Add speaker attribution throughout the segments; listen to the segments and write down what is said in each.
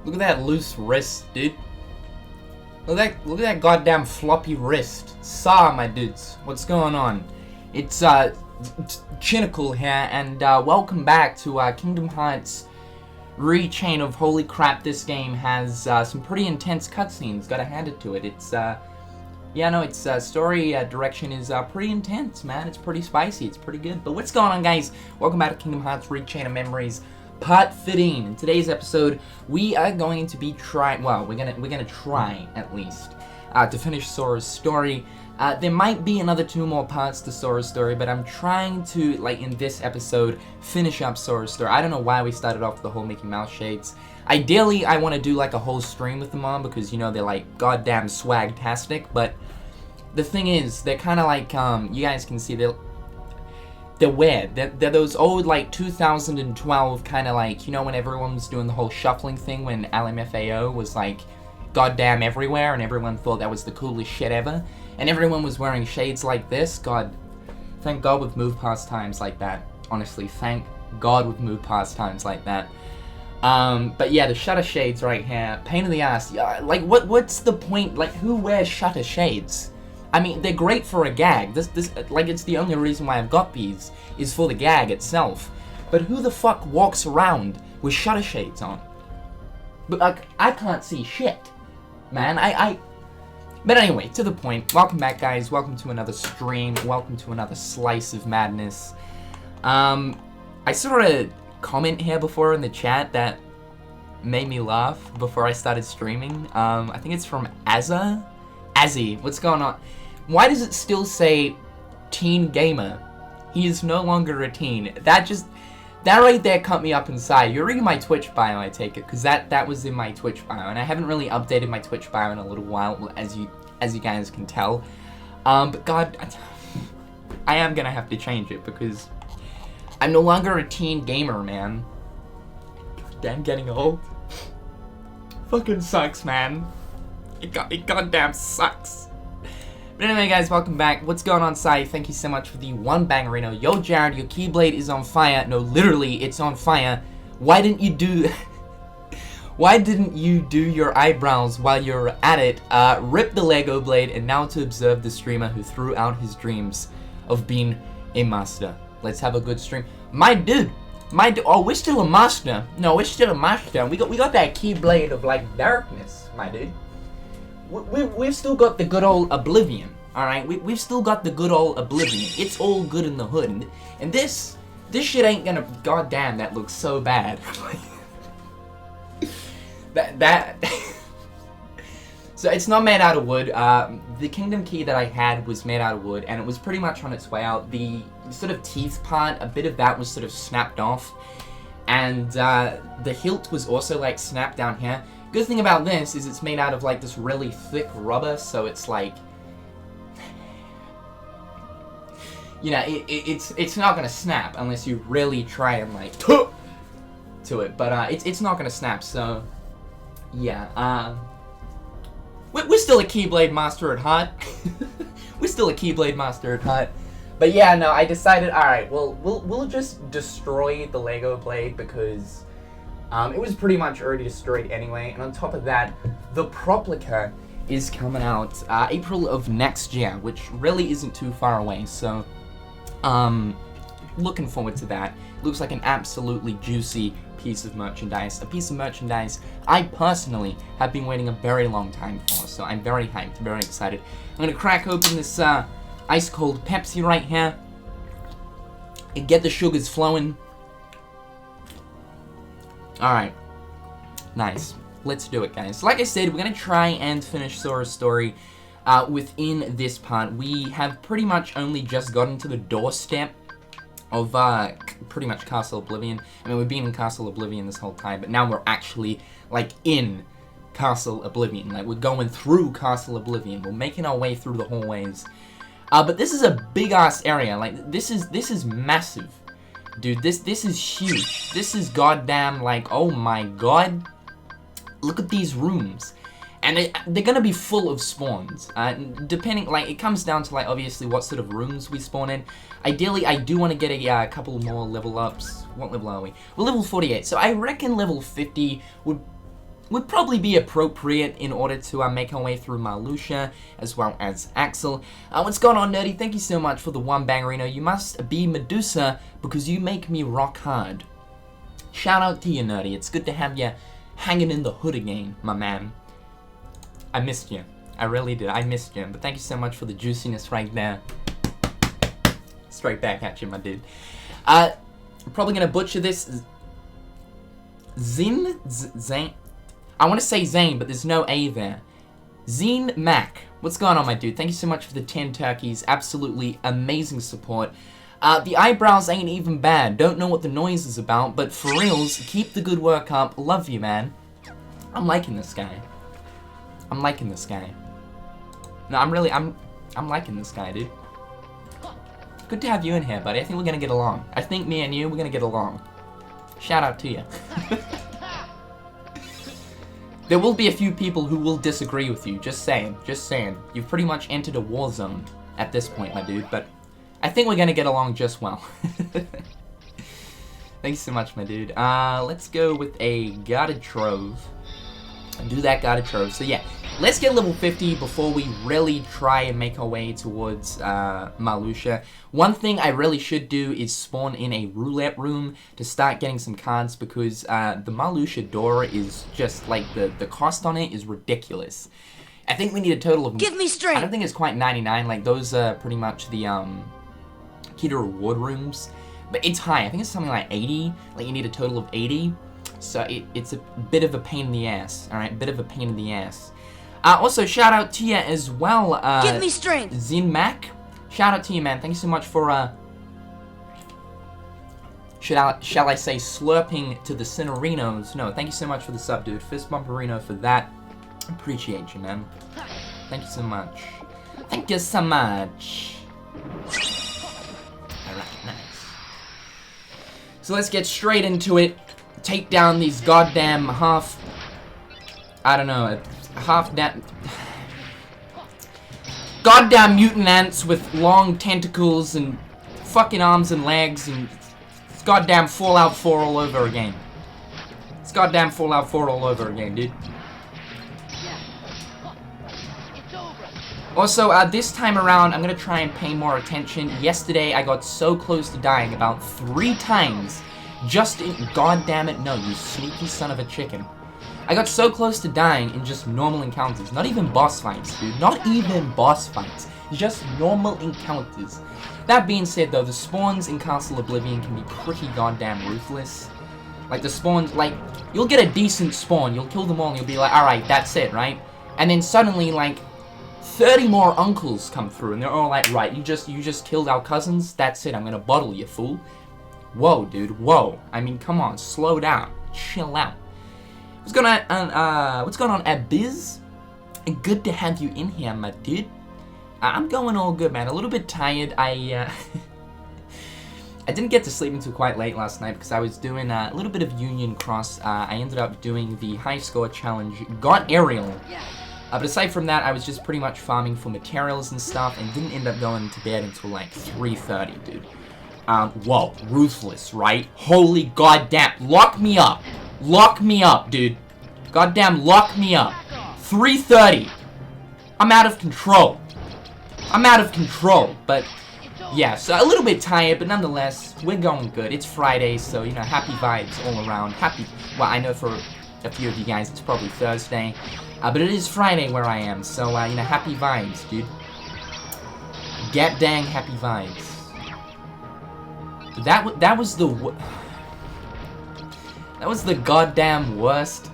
Speaker 1: Look at that loose wrist, dude. Look at that goddamn floppy wrist. My dudes. What's going on? It's, Cynical here, and, welcome back to, Kingdom Hearts Rechain of holy crap, this game has, some pretty intense cutscenes. Gotta hand it to it. It's, yeah, no, its, story, direction is, pretty intense, man. It's pretty spicy. It's pretty good. But what's going on, guys? Welcome back to Kingdom Hearts Rechain of Memories. Part 15. In today's episode, we are going to be trying, well, we're gonna try, at least, to finish Sora's story. There might be another 2 more parts to Sora's story, but I'm trying to, like, in this episode, finish up Sora's story. I don't know why we started off with the whole Mickey Mouse shades. Ideally, I want to do, like, a whole stream with them on, because, you know, they're, like, goddamn swag-tastic, but the thing is, they're kind of like, you guys can see, they're weird. They're those old, like, 2012 kind of, like, you know, when everyone was doing the whole shuffling thing when LMFAO was, like, goddamn everywhere, and everyone thought that was the coolest shit ever, and everyone was wearing shades like this. God, thank God we've moved past times like that. Honestly, thank God we've moved past times like that. But yeah, the shutter shades right here, pain in the ass. Yeah, like, what's the point? Like, who wears shutter shades? I mean, they're great for a gag. This, like, it's the only reason why I've got these, is for the gag itself. But who the fuck walks around with shutter shades on? But, like, I can't see shit, man. But anyway, to the point. Welcome back, guys. Welcome to another stream. Welcome to another slice of madness. I saw a comment here before in the chat that made me laugh before I started streaming. I think it's from Azzy, what's going on? Why does it still say teen gamer? He is no longer a teen. That right there cut me up inside. You're reading my Twitch bio, I take it, because that was in my Twitch bio, and I haven't really updated my Twitch bio in a little while, as you guys can tell. But God, I am gonna have to change it because I'm no longer a teen gamer, man. Goddamn, getting old. Fucking sucks, man. It goddamn sucks. But anyway, guys, welcome back. What's going on, Sai? Thank you so much for the 1 bangerino. Yo, Jared, your Keyblade is on fire. No, literally, it's on fire. Why didn't you do your eyebrows while you're at it? Rip the Lego blade, and now to observe the streamer who threw out his dreams of being a master. Let's have a good stream. My dude. Oh, we're still a master. No, we're still a master. We got that Keyblade of, like, darkness, my dude. We've still got the good old Oblivion, alright? We've still got the good old Oblivion. It's all good in the hood. And this shit ain't gonna... Goddamn, that looks so bad. So it's not made out of wood. The Kingdom Key that I had was made out of wood, and it was pretty much on its way out. The sort of teeth part, a bit of that was sort of snapped off. And the hilt was also, like, snapped down here. Good thing about this is it's made out of, like, this really thick rubber, so it's like, you know, it's not gonna snap unless you really try and, like, to it, but it's not gonna snap. So yeah, we're still a Keyblade master at heart. We're still a Keyblade master at heart. But yeah, no, I decided, all right, well, we'll just destroy the Lego blade because it was pretty much already destroyed anyway, and on top of that, the Proplica is coming out April of next year, which really isn't too far away, so looking forward to that. Looks like an absolutely juicy piece of merchandise, a piece of merchandise I personally have been waiting a very long time for, so I'm very hyped, very excited. I'm gonna crack open this ice-cold Pepsi right here and get the sugars flowing. Alright, nice. Let's do it, guys. Like I said, we're going to try and finish Sora's story within this part. We have pretty much only just gotten to the doorstep of pretty much Castle Oblivion. I mean, we've been in Castle Oblivion this whole time, but now we're actually, like, in Castle Oblivion. Like, we're going through Castle Oblivion. We're making our way through the hallways. But this is a big-ass area. Like, this is massive. Dude, this is huge. This is goddamn, like, oh my god. Look at these rooms. And they're gonna be full of spawns. Depending, like, it comes down to, like, obviously what sort of rooms we spawn in. Ideally, I do want to get a couple more level ups. What level are we? We're level 48. So I reckon level 50 would would probably be appropriate in order to make our way through Marluxia, as well as Axel. What's going on, Nerdy? Thank you so much for the one bangerino. You must be Medusa because you make me rock hard. Shout out to you, Nerdy. It's good to have you hanging in the hood again, my man. I missed you. I really did. I missed you. But thank you so much for the juiciness right there. Straight back at you, my dude. I'm probably gonna butcher this. Zane? I want to say Zane, but there's no A there. Zine Mac. What's going on, my dude? Thank you so much for the 10 turkeys. Absolutely amazing support. The eyebrows ain't even bad. Don't know what the noise is about, but for reals, keep the good work up. Love you, man. I'm liking this guy. I'm liking this guy. No, I'm liking this guy, dude. Good to have you in here, buddy. I think we're gonna get along. I think me and you, we're gonna get along. Shout out to you. There will be a few people who will disagree with you. Just saying. Just saying. You've pretty much entered a war zone at this point, my dude. But I think we're gonna get along just well. Thank you so much, my dude. Let's go with a guarded trove. Do that guarded trove. So yeah, let's get level 50 before we really try and make our way towards Marluxia. One thing I really should do is spawn in a roulette room to start getting some cards, because the Marluxia door is just like the cost on it is ridiculous. I think we need a total of.
Speaker 2: Give me strength.
Speaker 1: I don't think it's quite 99. Like those are pretty much the key to reward rooms, but it's high. I think it's something like 80. Like you need a total of 80. So it's a bit of a pain in the ass, alright? Bit of a pain in the ass. Also, shout out to you as well,
Speaker 2: Give me strength!
Speaker 1: Zin Mac. Shout out to you, man. Thank you so much for, shall I say, slurping to the Cinerinos. No, thank you so much for the sub, dude. Fist bumperino for that. Appreciate you, man. Thank you so much. Thank you so much. Alright, nice. So let's get straight into it. Take down these goddamn half goddamn mutant ants with long tentacles and fucking arms and legs, and it's goddamn Fallout 4 all over again. It's goddamn Fallout 4 all over again, dude. Also, this time around, I'm gonna try and pay more attention. Yesterday, I got so close to dying about 3 times. Just in, goddamn it, no, you sneaky son of a chicken. I got so close to dying in just normal encounters. Not even boss fights, dude. Not even boss fights. Just normal encounters. That being said, though, the spawns in Castle Oblivion can be pretty goddamn ruthless. Like, the spawns, like, you'll get a decent spawn. You'll kill them all and you'll be like, alright, that's it, right? And then suddenly, like, 30 more uncles come through and they're all like, right, you just killed our cousins? That's it, I'm gonna bottle you, fool. Whoa, dude, whoa. I mean, come on, slow down. Chill out. What's going on, Abiz? Good to have you in here, my dude. I'm going all good, man. A little bit tired. I didn't get to sleep until quite late last night because I was doing a little bit of Union Cross. I ended up doing the high score challenge, got aerial. But aside from that, I was just pretty much farming for materials and stuff and didn't end up going to bed until like 3:30, dude. Whoa, ruthless, right? Holy goddamn, lock me up. Lock me up, dude. Goddamn, lock me up. 3:30. I'm out of control. I'm out of control, but yeah, so a little bit tired, but nonetheless, we're going good. It's Friday, so, you know, happy vibes all around. Happy, well, I know for a few of you guys, it's probably Thursday, but it is Friday where I am, so, you know, happy vibes, dude. Get dang happy vibes. That was the goddamn worst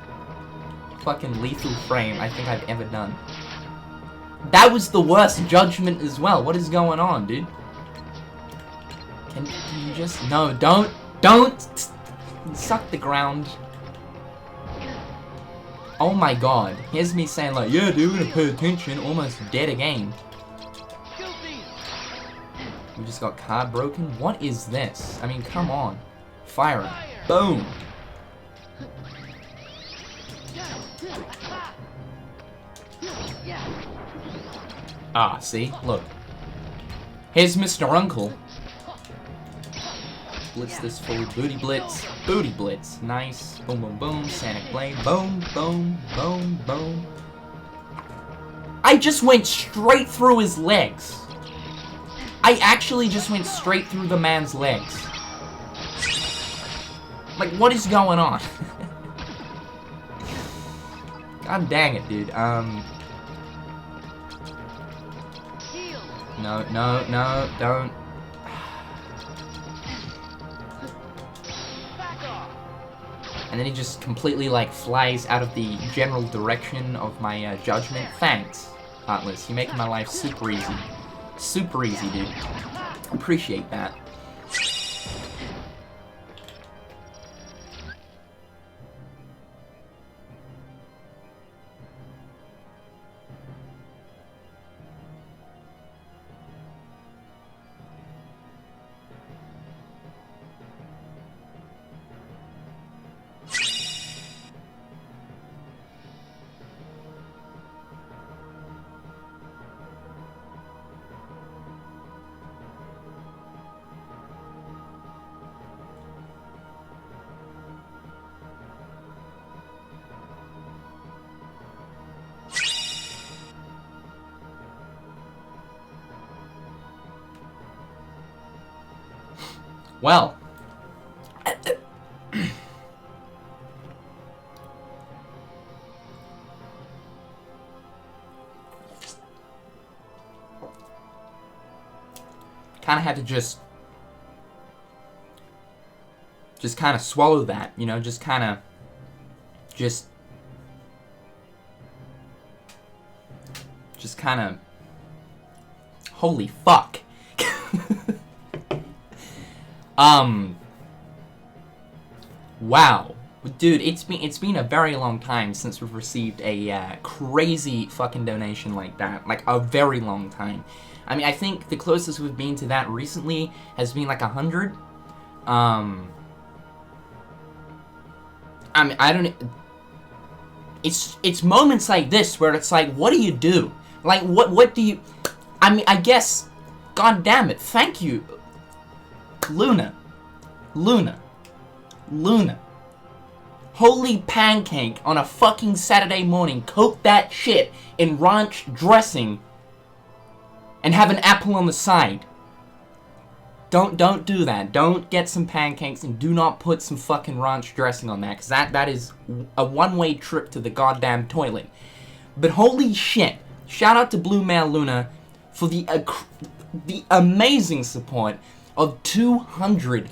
Speaker 1: fucking lethal frame I think I've ever done. That was the worst judgment as well. What is going on, dude? Can you just... No, don't suck the ground. Oh my god. Here's me saying like, yeah dude, we're gonna pay attention, almost dead again. We just got car broken? What is this? I mean, come on. Fire it. Boom! Ah, see? Look. Here's Mr. Uncle. blitz this fully. Booty blitz. Booty blitz. Nice. Boom, boom, boom. Sonic blade. Boom, boom, boom, boom. I just went straight through his legs. I actually just went straight through the man's legs. Like, what is going on? God dang it, dude. No, no, no, don't. And then he just completely, like, flies out of the general direction of my judgment. Thanks, Heartless. You're making my life super easy. Super easy, dude. Appreciate that. Well, kind of had to just kind of swallow that, you know, just kind of, just kind of, holy fuck. Wow. Dude, it's been a very long time since we've received a crazy fucking donation like that. Like, a very long time. I mean, I think the closest we've been to that recently has been like 100. I mean, I don't... It's moments like this where it's like, what do you do? Like, what do you... I mean, I guess... God damn it, thank you... Luna. Holy pancake on a fucking Saturday morning. Coat that shit in ranch dressing and have an apple on the side. Don't do that. Don't get some pancakes and do not put some fucking ranch dressing on that, because that is a one-way trip to the goddamn toilet. But holy shit, shout out to Blue Male Luna for the amazing support of 200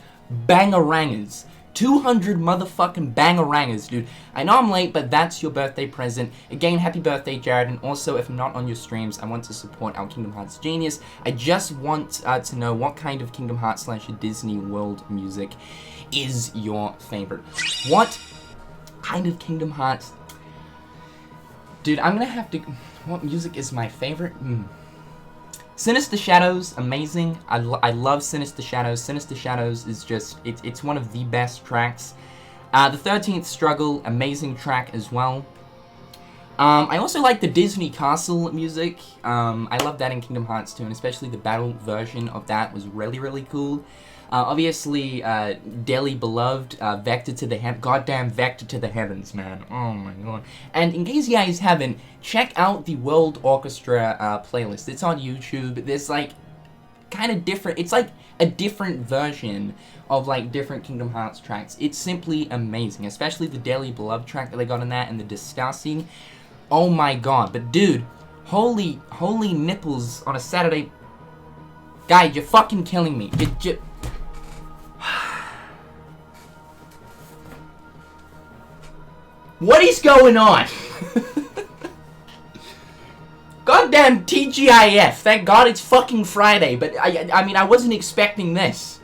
Speaker 1: bangarangers. 200 motherfucking bangarangers, dude. I know I'm late, but that's your birthday present. Again, happy birthday, Jared. And also, if I'm not on your streams, I want to support our Kingdom Hearts genius. I just want to know what kind of Kingdom Hearts / Disney World music is your favorite. What kind of Kingdom Hearts? Dude, I'm gonna have to... What music is my favorite? Sinister Shadows, amazing. I love Sinister Shadows. Sinister Shadows is just, it's one of the best tracks. The 13th Struggle, amazing track as well. I also like the Disney Castle music. I love that in Kingdom Hearts 2, and especially the battle version of that was really, really cool. Obviously, Dearly Beloved, Vector to the goddamn Vector to the Heavens, man. Oh my god. And in case you guys haven't, check out the World Orchestra playlist. It's on YouTube. There's like kind of different, it's like a different version of like different Kingdom Hearts tracks. It's simply amazing, especially the Dearly Beloved track that they got in that and the Discussing. Oh my god. But dude, holy nipples on a Saturday. Guy, you're fucking killing me. You What is going on? Goddamn TGIF. Thank God it's fucking Friday, but I mean, I wasn't expecting this.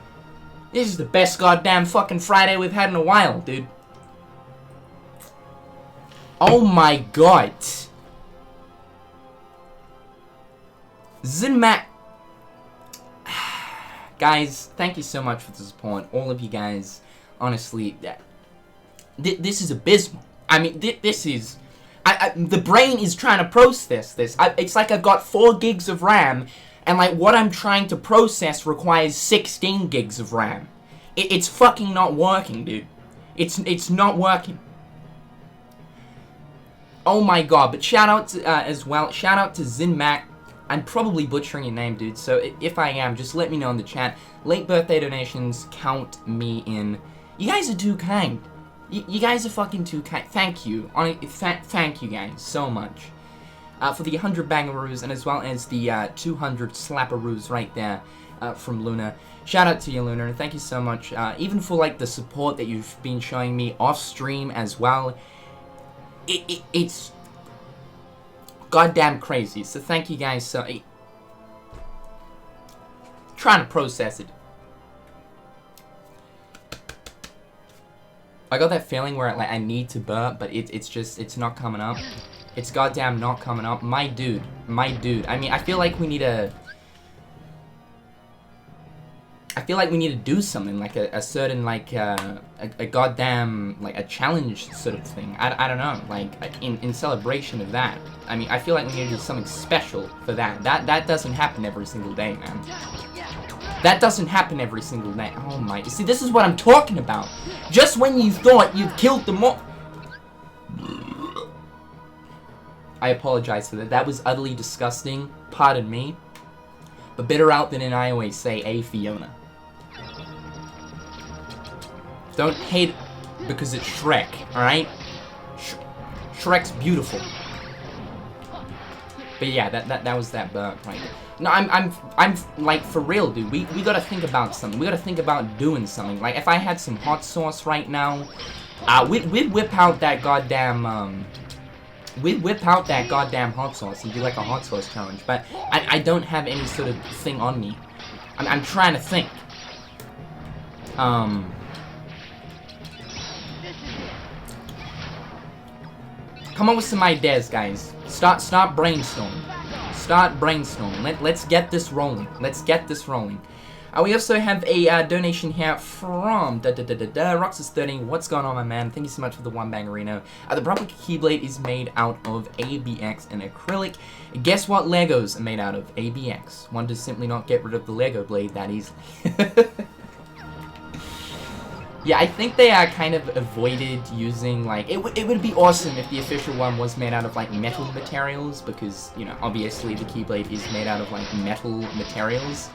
Speaker 1: This is the best goddamn fucking Friday we've had in a while, dude. Oh my god. Zinmac. Guys, thank you so much for the support. All of you guys, honestly, this is abysmal. I mean, this is... the brain is trying to process this. It's like I've got 4 gigs of RAM, and like what I'm trying to process requires 16 gigs of RAM. It's fucking not working, dude. It's not working. Oh my god, but shout out to, as well, shout out to Zinmac. I'm probably butchering your name, dude, so if I am, just let me know in the chat. Late birthday donations, count me in. You guys are too kind. You guys are fucking too kind. Thank you. Thank you guys so much. For the 100 bangaroos, and as well as the 200 slapperoos right there from Luna. Shout out to you, Luna, and thank you so much. Even for, like, the support that you've been showing me off-stream as well. It's goddamn crazy, so thank you guys so... Trying to process it. I got that feeling where, like, I need to burp, but it's not coming up. It's goddamn not coming up. My dude. I mean, I feel like we need to do something, like a certain, like, a goddamn, like, a challenge sort of thing. I don't know, like, in celebration of that. I mean, I feel like we need to do something special for that. That doesn't happen every single day, man. That doesn't happen every single day. Oh my, see, this is what I'm talking about. Just when you thought you've killed them all. I apologize for that. That was utterly disgusting. Pardon me. But better out than in, I always say, a Fiona. Don't hate it because it's Shrek, alright? Shrek's beautiful. But yeah, that was that burp right there. No, I'm like, for real, dude. We gotta think about something. We gotta think about doing something. Like, if I had some hot sauce right now, we'd whip out that goddamn, we'd whip out that goddamn hot sauce and do like a hot sauce challenge. But I don't have any sort of thing on me. I'm trying to think. Come up with some ideas, guys. Start brainstorming. Start brainstorming. Let's get this rolling. Let's get this rolling. We also have a donation here from Roxas13. What's going on, my man? Thank you so much for the one bangerino. The proper Keyblade is made out of ABX and acrylic. Guess what Legos are made out of? ABX. One does simply not get rid of the Lego blade that easily. Yeah, I think they kind of avoided using, like, it would be awesome if the official one was made out of, like, metal materials, because, you know, obviously the Keyblade is made out of, like, metal materials.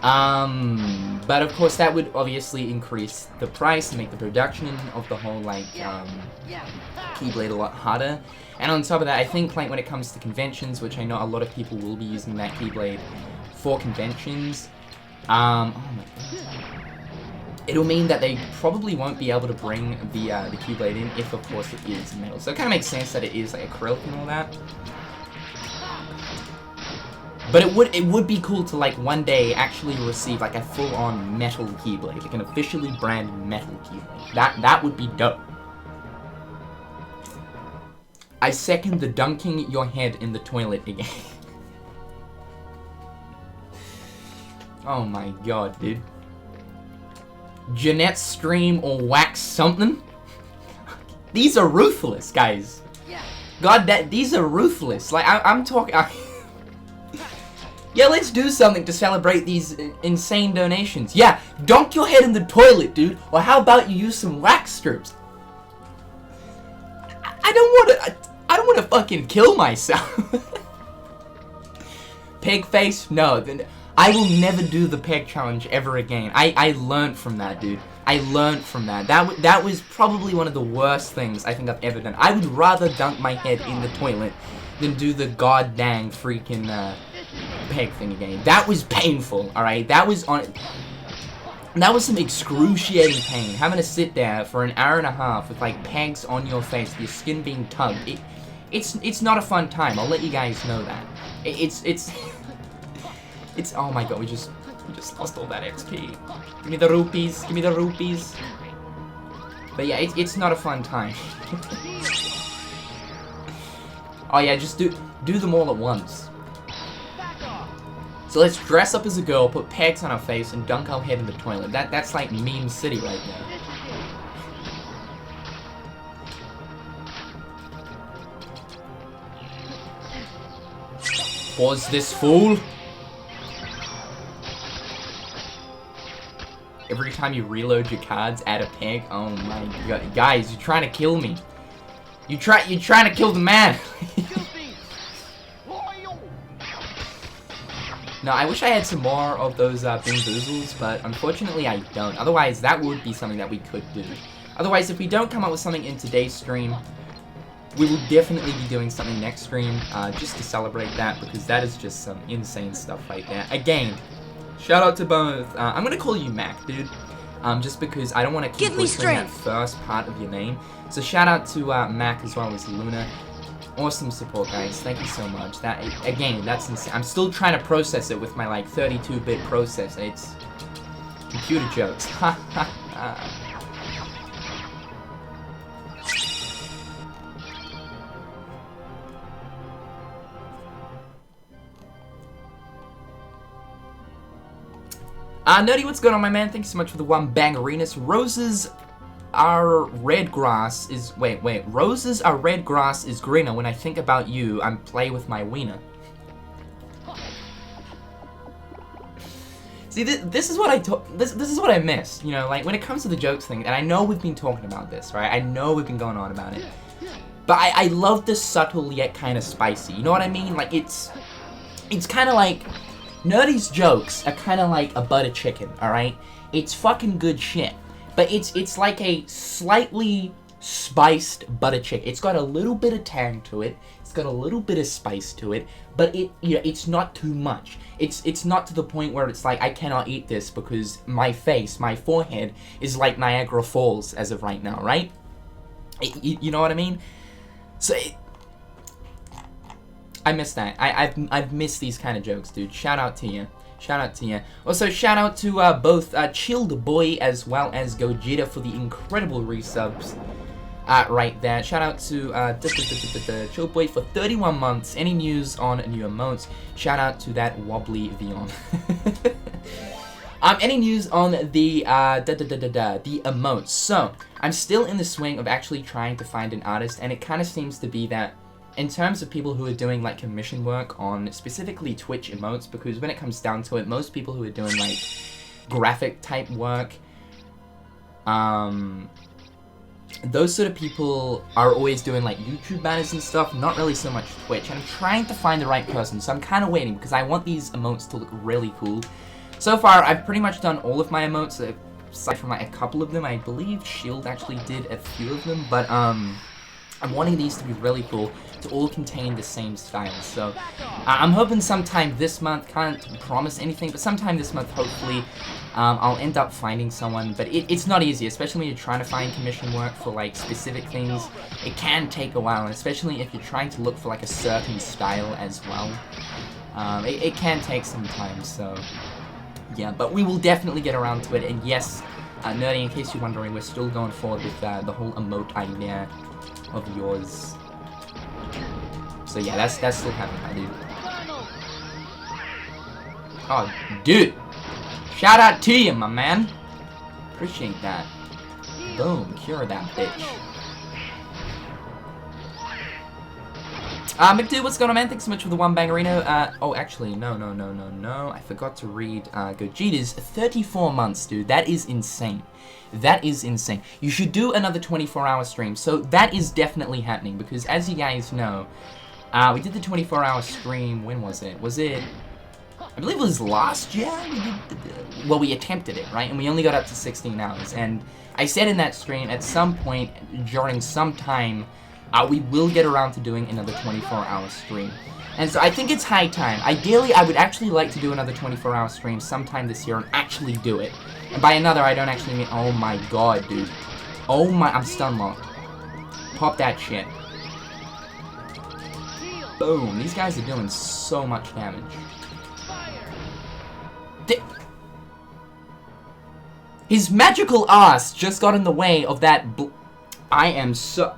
Speaker 1: But of course that would obviously increase the price and make the production of the whole, like, Keyblade a lot harder. And on top of that, I think, like, when it comes to conventions, which I know a lot of people will be using that Keyblade for conventions, oh my god. It'll mean that they probably won't be able to bring the Keyblade in if, of course, it is metal. So it kind of makes sense that it is, like, acrylic and all that. But it would be cool to, like, one day actually receive, like, a full-on metal Keyblade, like an officially branded metal Keyblade. That would be dope. I second the dunking your head in the toilet again. Oh my god, dude. Jeanette's stream or wax something? These are ruthless, guys. God, these are ruthless. Like, I'm talking... Yeah, let's do something to celebrate these insane donations. Yeah, dunk your head in the toilet, dude. Or how about you use some wax strips? I don't want to fucking kill myself. Peg face? No, then... I will never do the peg challenge ever again. I learned from that, dude. I learned from that. That was probably one of the worst things I think I've ever done. I would rather dunk my head in the toilet than do the goddamn freaking peg thing again. That was painful, alright? That was some excruciating pain. Having to sit there for an hour and a half with, like, pegs on your face, your skin being tugged. It's not a fun time. I'll let you guys know that. It's oh my god, we just lost all that XP. Give me the rupees, give me the rupees. But yeah, it's not a fun time. Oh yeah, just do them all at once. So let's dress up as a girl, put pegs on our face, and dunk our head in the toilet. That's like meme city right there. Was this fool? every time you reload your cards, add a peg. Oh my god, guys, you're trying to kill me. You're trying to kill the man. No, I wish I had some more of those bamboozles, but unfortunately I don't. Otherwise, that would be something that we could do. Otherwise, if we don't come up with something in today's stream, we will definitely be doing something next stream, just to celebrate that, because that is just some insane stuff right there. Again, shout out to both. I'm gonna call you Mac, dude, just because I don't want to keep butchering that first part of your name. So shout out to Mac as well as Luna. Awesome support, guys. Thank you so much. That, again, that's insane. I'm still trying to process it with my, like, 32-bit processor. It's computer jokes. Ha ha ha. Nerdy, what's going on, my man? Thanks so much for the one bangeriness. Roses are red grass is... Wait. Roses are red grass is greener. When I think about you, I'm play with my wiener. See, this is what this is what I miss. You know, like, when it comes to the jokes thing, and I know we've been talking about this, right? I know we've been going on about it. But I love the subtle yet kind of spicy. You know what I mean? Like, it's kind of like... Nerdy's jokes are kind of like a butter chicken, alright? It's fucking good shit. But it's like a slightly spiced butter chicken. It's got a little bit of tang to it. It's got a little bit of spice to it. But it's not too much. It's not to the point where it's like, I cannot eat this because my face, my forehead, is like Niagara Falls as of right now, right? You know what I mean? So... I miss that. I've missed these kind of jokes, dude. Shout out to you. Shout out to you. Also, shout out to both Chilled Boy as well as Gogeta for the incredible resubs right there. Shout out to Chilled Boy for 31 months. Any news on new emotes? Shout out to that OBLIVION. Any news on the emotes? So, I'm still in the swing of actually trying to find an artist, and it kind of seems to be that in terms of people who are doing, like, commission work on specifically Twitch emotes, because when it comes down to it, most people who are doing, like, graphic type work, those sort of people are always doing, like, YouTube banners and stuff, not really so much Twitch. And I'm trying to find the right person, so I'm kind of waiting, because I want these emotes to look really cool. So far, I've pretty much done all of my emotes, aside from, like, a couple of them. I believe Shield actually did a few of them, but, I'm wanting these to be really cool, to all contain the same style. So, I'm hoping sometime this month, can't promise anything, but sometime this month, hopefully, I'll end up finding someone. But it's not easy, especially when you're trying to find commission work for, like, specific things. It can take a while, and especially if you're trying to look for, like, a certain style as well. It can take some time, so... yeah, but we will definitely get around to it, and yes, Nerdy, in case you're wondering, we're still going forward with the whole emote idea of yours. So yeah, that's still happening, dude. Oh, dude! Shout out to you, my man! Appreciate that. Boom, cure that bitch. McDude, what's going on, man? Thanks so much for the one bangerino. Oh, actually, no. I forgot to read Gogeta's 34 months, dude. That is insane. That is insane. You should do another 24-hour stream. So that is definitely happening, because as you guys know, we did the 24-hour stream. When was it? Was it... I believe it was last year? Well, we attempted it, right? And we only got up to 16 hours. And I said in that stream, at some point during some time, we will get around to doing another 24-hour stream. And so I think it's high time. Ideally, I would actually like to do another 24-hour stream sometime this year and actually do it. And by another, I don't actually mean... oh my god, dude. Oh my... I'm stun locked. Pop that shit. Boom. These guys are doing so much damage. His magical ass just got in the way of that I am so...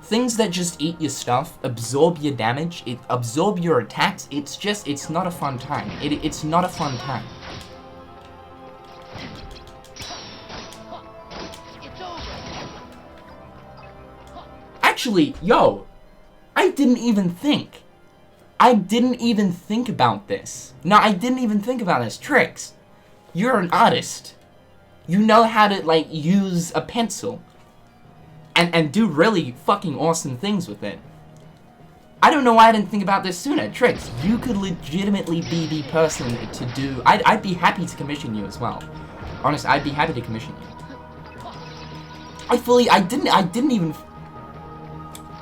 Speaker 1: Things that just eat your stuff, absorb your damage, absorb your attacks, it's not a fun time. It's not a fun time. Actually, yo, I didn't even think about this. No, I didn't even think about this. Tricks. You're an artist. You know how to, like, use a pencil. And do really fucking awesome things with it. I don't know why I didn't think about this sooner. Tricks, you could legitimately be the person to do... I'd be happy to commission you as well. Honestly, I'd be happy to commission you. I didn't even...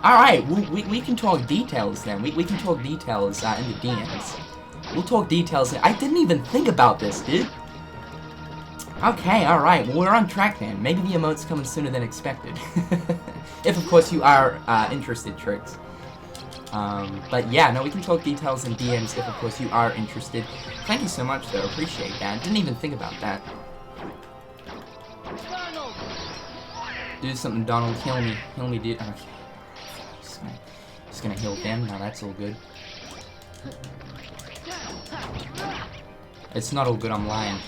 Speaker 1: Alright, we can talk details then. We can talk details in the DMs. We'll talk details. I didn't even think about this, dude. Okay, alright, well, we're on track then. Maybe the emote's coming sooner than expected. If, of course, you are interested, Tricks. But yeah, no, we can talk details in DMs if, of course, you are interested. Thank you so much, though. Appreciate that. Didn't even think about that. Do something, Donald. Heal me. Heal me, dude. Okay. Just gonna heal them. Now that's all good. It's not all good, I'm lying.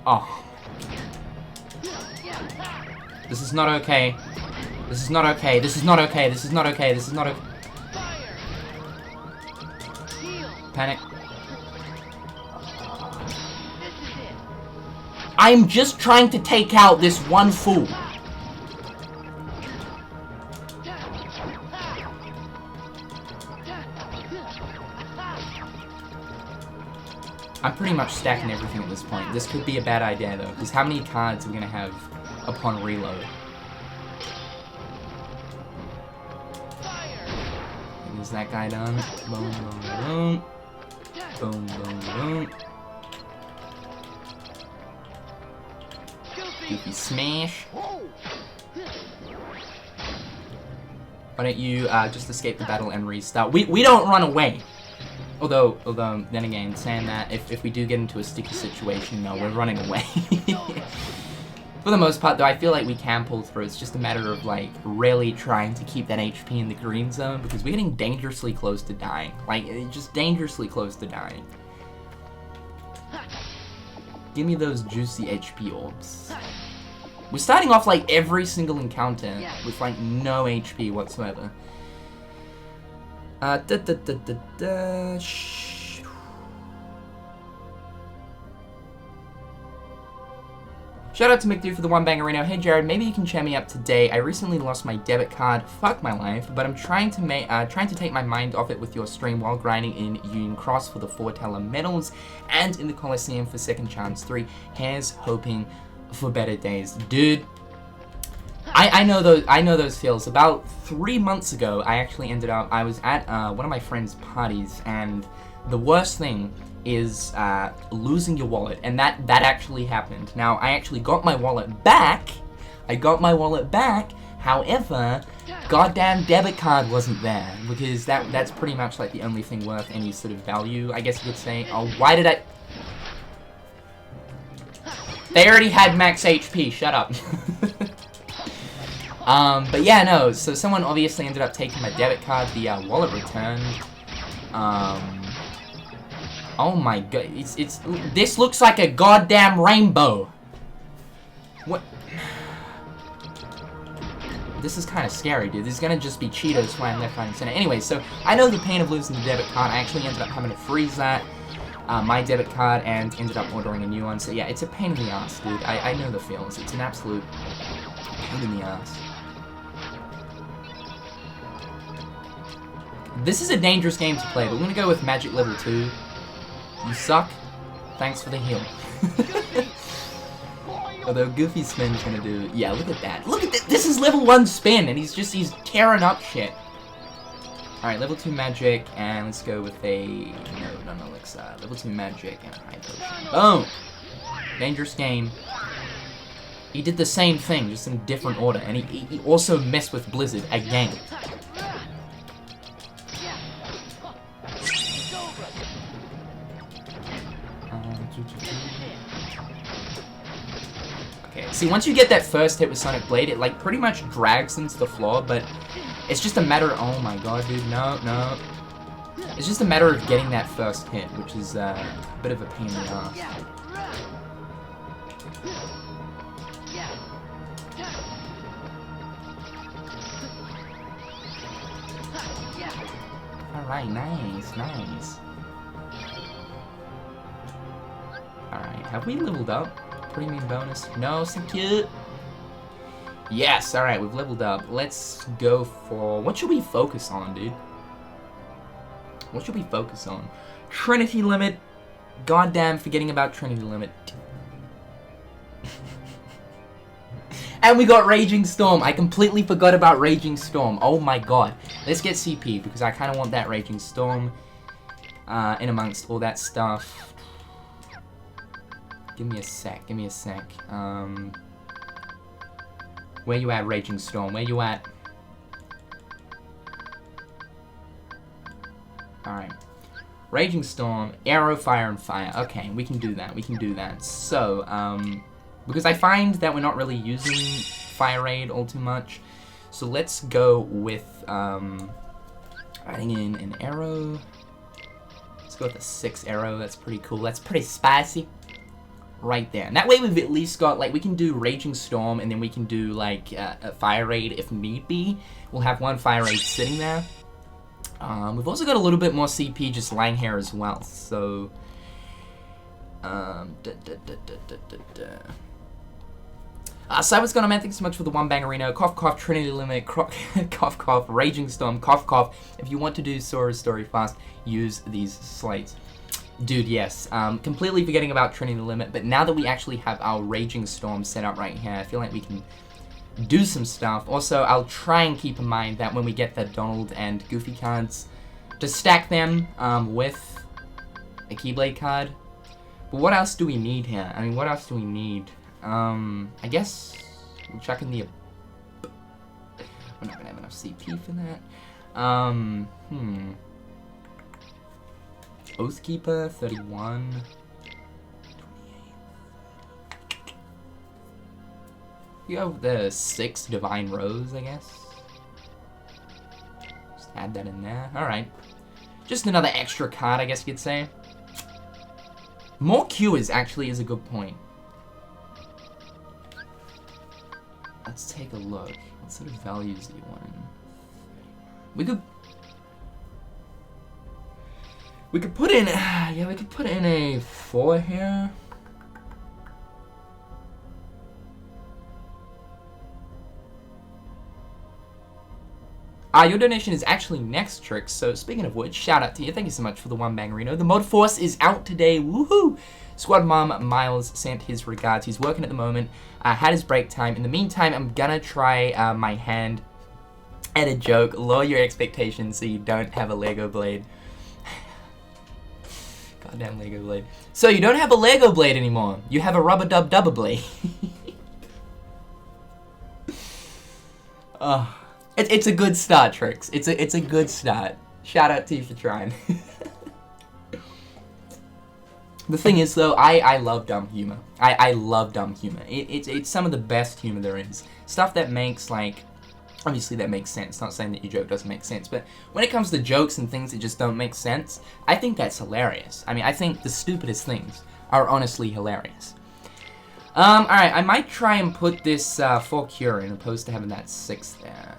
Speaker 1: Oh. This is not okay. This is not okay. This is not okay. This is not okay. This is not okay. Panic. I'm just trying to take out this one fool. I'm pretty much stacking everything at this point. This could be a bad idea though, because how many cards are we gonna have upon reload? Is that guy done? Boom, boom, boom. Boom, boom, boom. Goofy smash. Why don't you just escape the battle and restart? We don't run away. Although then again, saying that, if we do get into a sticky situation, no, we're running away. For the most part, though, I feel like we can pull through. It's just a matter of, like, really trying to keep that HP in the green zone, because we're getting dangerously close to dying. Like, just dangerously close to dying. Give me those juicy HP orbs. We're starting off, like, every single encounter with, like, no HP whatsoever. Shout out to McDo for the one banger right now. Hey Jared, maybe you can cheer me up today. I recently lost my debit card. Fuck my life, but I'm trying to take my mind off it with your stream while grinding in Union Cross for the Foreteller medals and in the Coliseum for Second Chance 3. Here's hoping for better days, dude. I know those feels. About 3 months ago, I actually I was at one of my friend's parties, and the worst thing is losing your wallet, and that actually happened. Now, I actually got my wallet back. However, goddamn debit card wasn't there, because that's pretty much like the only thing worth any sort of value, I guess you could say. Oh, why did I... They already had max HP, shut up. But yeah, no, so someone obviously ended up taking my debit card, the wallet returned. Oh my god, this looks like a goddamn rainbow. What? This is kind of scary, dude. There's gonna just be Cheetos flying left, right, and center. Anyway, so I know the pain of losing the debit card. I actually ended up having to freeze that, my debit card, and ended up ordering a new one. So yeah, it's a pain in the ass, dude. I know the feels. It's an absolute pain in the ass. This is a dangerous game to play, but we're gonna go with Magic Level 2. You suck. Thanks for the heal. Although Goofy Spin's gonna do... Yeah, look at that. Look at that. This is level 1 spin, and he's tearing up shit. Alright, level 2 magic, and let's go with a... No, elixir. Level 2 magic and a high potion. Boom! Dangerous game. He did the same thing, just in a different order, and he also messed with Blizzard again. Okay, see, once you get that first hit with Sonic Blade, it, like, pretty much drags them to the floor, but it's just a matter of... Oh my god, dude, no. It's just a matter of getting that first hit, which is a bit of a pain in the ass. Alright, nice, nice. Alright, have we leveled up? Premium bonus? No, thank you. Yes, alright, we've leveled up. Let's go for... What should we focus on, dude? What should we focus on? Trinity Limit. Goddamn, forgetting about Trinity Limit. And we got Raging Storm. I completely forgot about Raging Storm. Oh my god. Let's get CP, because I kind of want that Raging Storm in amongst all that stuff. Give me a sec, give me a sec. Where you at, Raging Storm? Where you at? Alright. Raging Storm, Arrow, Fire, and Fire. Okay, we can do that, we can do that. So, because I find that we're not really using Fire Raid all too much. So let's go with, adding in an Arrow. Let's go with a 6 Arrow, that's pretty cool. That's pretty spicy. Right there. And that way we've at least got, like, we can do Raging Storm, and then we can do, like, a Fire Raid if need be. We'll have one Fire Raid sitting there. We've also got a little bit more CP just lying here as well, so... Cyber's gonna man, thanks so much for the one bangerino. Cough cough, Trinity Limit, cough cough, Raging Storm, cough cough. If you want to do Sora's story fast, use these slates. Dude, yes. Completely forgetting about Trinity Limit, but now that we actually have our Raging Storm set up right here, I feel like we can do some stuff. Also, I'll try and keep in mind that when we get the Donald and Goofy cards, to stack them with a Keyblade card. But what else do we need here? I mean, what else do we need? I guess we'll chuck in the... We're not gonna have enough CP for that. Oathkeeper, 31. 28. You have the 6 Divine Rose, I guess. Just add that in there. Alright. Just another extra card, I guess you could say. More Qs actually is a good point. Let's take a look. What sort of values do you want? We could put in, yeah, we could put in a 4 here. Your donation is actually next, Tricks. So speaking of which, shout out to you. Thank you so much for the one bangerino. The Mod Force is out today. Woohoo! Squad Mom Miles sent his regards. He's working at the moment. Had his break time. In the meantime, I'm gonna try my hand at a joke. Lower your expectations so you don't have a Lego blade. Goddamn Lego blade. So you don't have a Lego blade anymore. You have a rubber dub blade. It's a good start, Tricks. It's a good start. Shout out to you for trying. The thing is, though, I love dumb humor. I love dumb humor. It's some of the best humor there is. Stuff that makes, like, obviously that makes sense. Not saying that your joke doesn't make sense, but when it comes to jokes and things that just don't make sense, I think that's hilarious. I mean, I think the stupidest things are honestly hilarious. Alright, I might try and put this 4 cure in opposed to having that 6 there.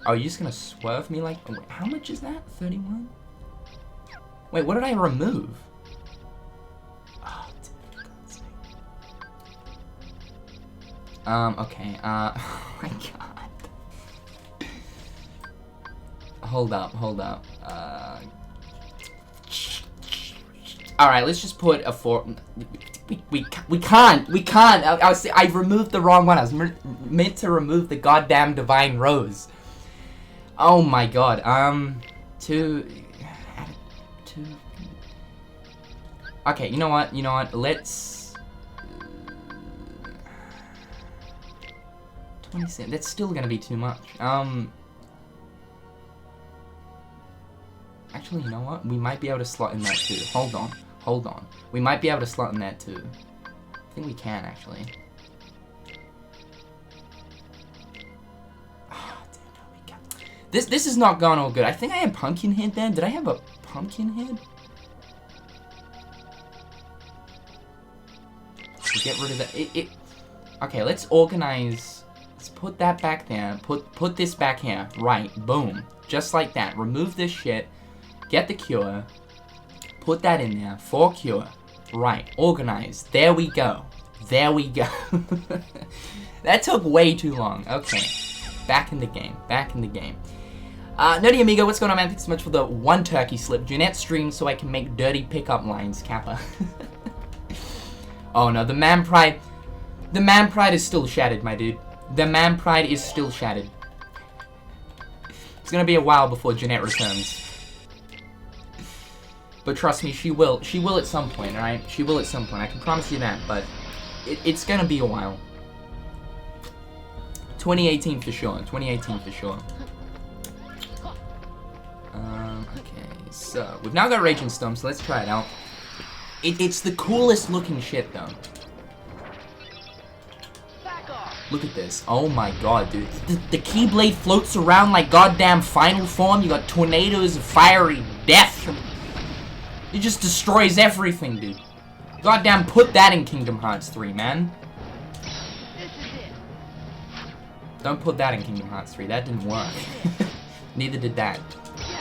Speaker 1: Oh, you're just gonna swerve me like... Wait, how much is that? 31? Wait, what did I remove? Oh, dude, for God's sake. Okay, oh my god. Hold up. Alright, let's just put a 4... We can't! I removed the wrong one. I was meant to remove the goddamn Divine Rose. Oh my god, 2... Okay, you know what, let's... 27, that's still gonna be too much. Actually, you know what, we might be able to slot in that too. Hold on. We might be able to slot in that too. I think we can, actually. This is not going all good. I think I had Pumpkinhead then. Did I have a Pumpkinhead? Get rid of that. Okay, let's organize Let's put that back there. Put this back here. Right. Boom. Just like that. Remove this shit. Get the cure. Put that in there. For cure. Right. Organize. There we go. There we go. That took way too long. Okay. Back in the game. Back in the game. Nerdy Amigo, what's going on, man? Thanks so much for the 1 turkey slip. Jeanette streams so I can make dirty pickup lines, Kappa. Oh no, the man pride is still shattered, my dude. The man pride is still shattered. It's gonna be a while before Jeanette returns. But trust me, she will. She will at some point, alright? She will at some point, I can promise you that, but it's gonna be a while. 2018 for sure, 2018 for sure. Okay, so we've now got Raging Storm, so let's try it out. It's the coolest looking shit, though. Look at this. Oh my god, dude. The Keyblade floats around like goddamn final form. You got tornadoes of fiery death. It just destroys everything, dude. Goddamn, put that in Kingdom Hearts 3, man. Don't put that in Kingdom Hearts 3. That didn't work. Neither did that.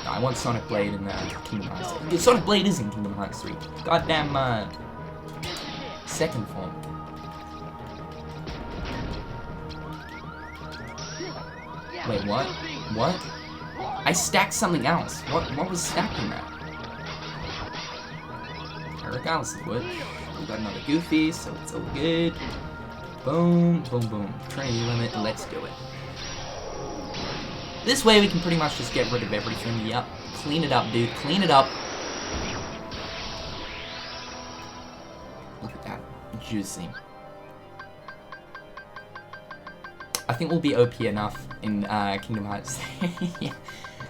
Speaker 1: No, I want Sonic Blade in Kingdom Hearts 3. Sonic Blade is in Kingdom Hearts 3. Goddamn, second form. Wait, what? What? I stacked something else. What was stacked in that? Regardless of which, we got another Goofy, so it's all good. Boom, boom, boom. Trinity limit, let's do it. This way we can pretty much just get rid of everything. Yup. Clean it up, dude. Clean it up. Look at that. Juicy. I think we'll be OP enough in Kingdom Hearts. Yeah.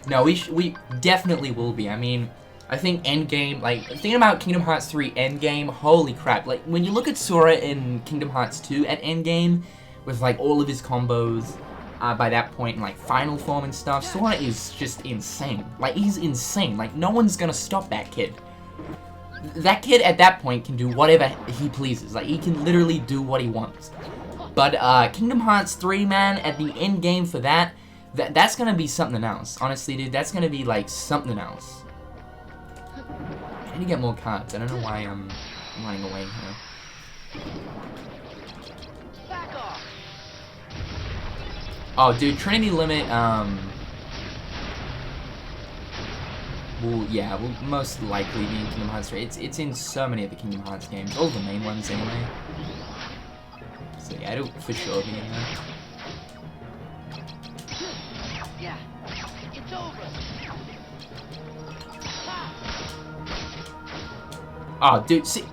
Speaker 1: No, we definitely will be. I mean, I think Endgame, like, thinking about Kingdom Hearts 3 Endgame, holy crap. Like, when you look at Sora in Kingdom Hearts 2 at Endgame, with, like, all of his combos, by that point, in, like, final form and stuff, Sora is just insane. Like, he's insane. Like, no one's gonna stop that kid. That kid, at that point, can do whatever he pleases. Like, he can literally do what he wants. But, Kingdom Hearts 3, man, at the end game for that's gonna be something else. Honestly, dude, that's gonna be, like, something else. I need to get more cards. I don't know why I'm running away here. Oh, dude, Trinity Limit, will most likely be in Kingdom Hearts 3. It's in so many of the Kingdom Hearts games. All the main ones, anyway. So yeah, it'll for sure be in there. Yeah, it's over. Oh, dude, see,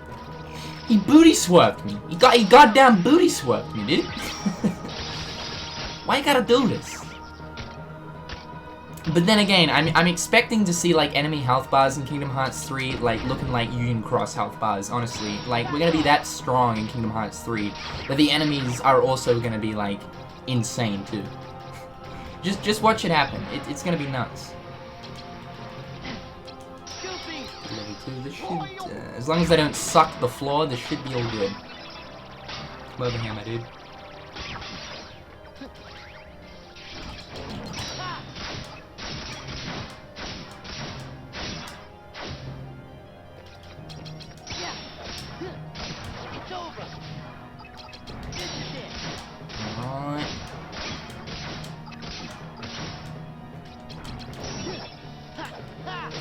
Speaker 1: he booty swerved me. He goddamn booty swerved me, dude. Why you gotta do this? But then again, I'm expecting to see like enemy health bars in Kingdom Hearts 3, like looking like Union Cross health bars. Honestly, like we're gonna be that strong in Kingdom Hearts 3, but the enemies are also gonna be like insane too. Just watch it happen. It's gonna be nuts. Level 2. This should, as long as I don't suck the floor, this should be all good. Come over here, my dude.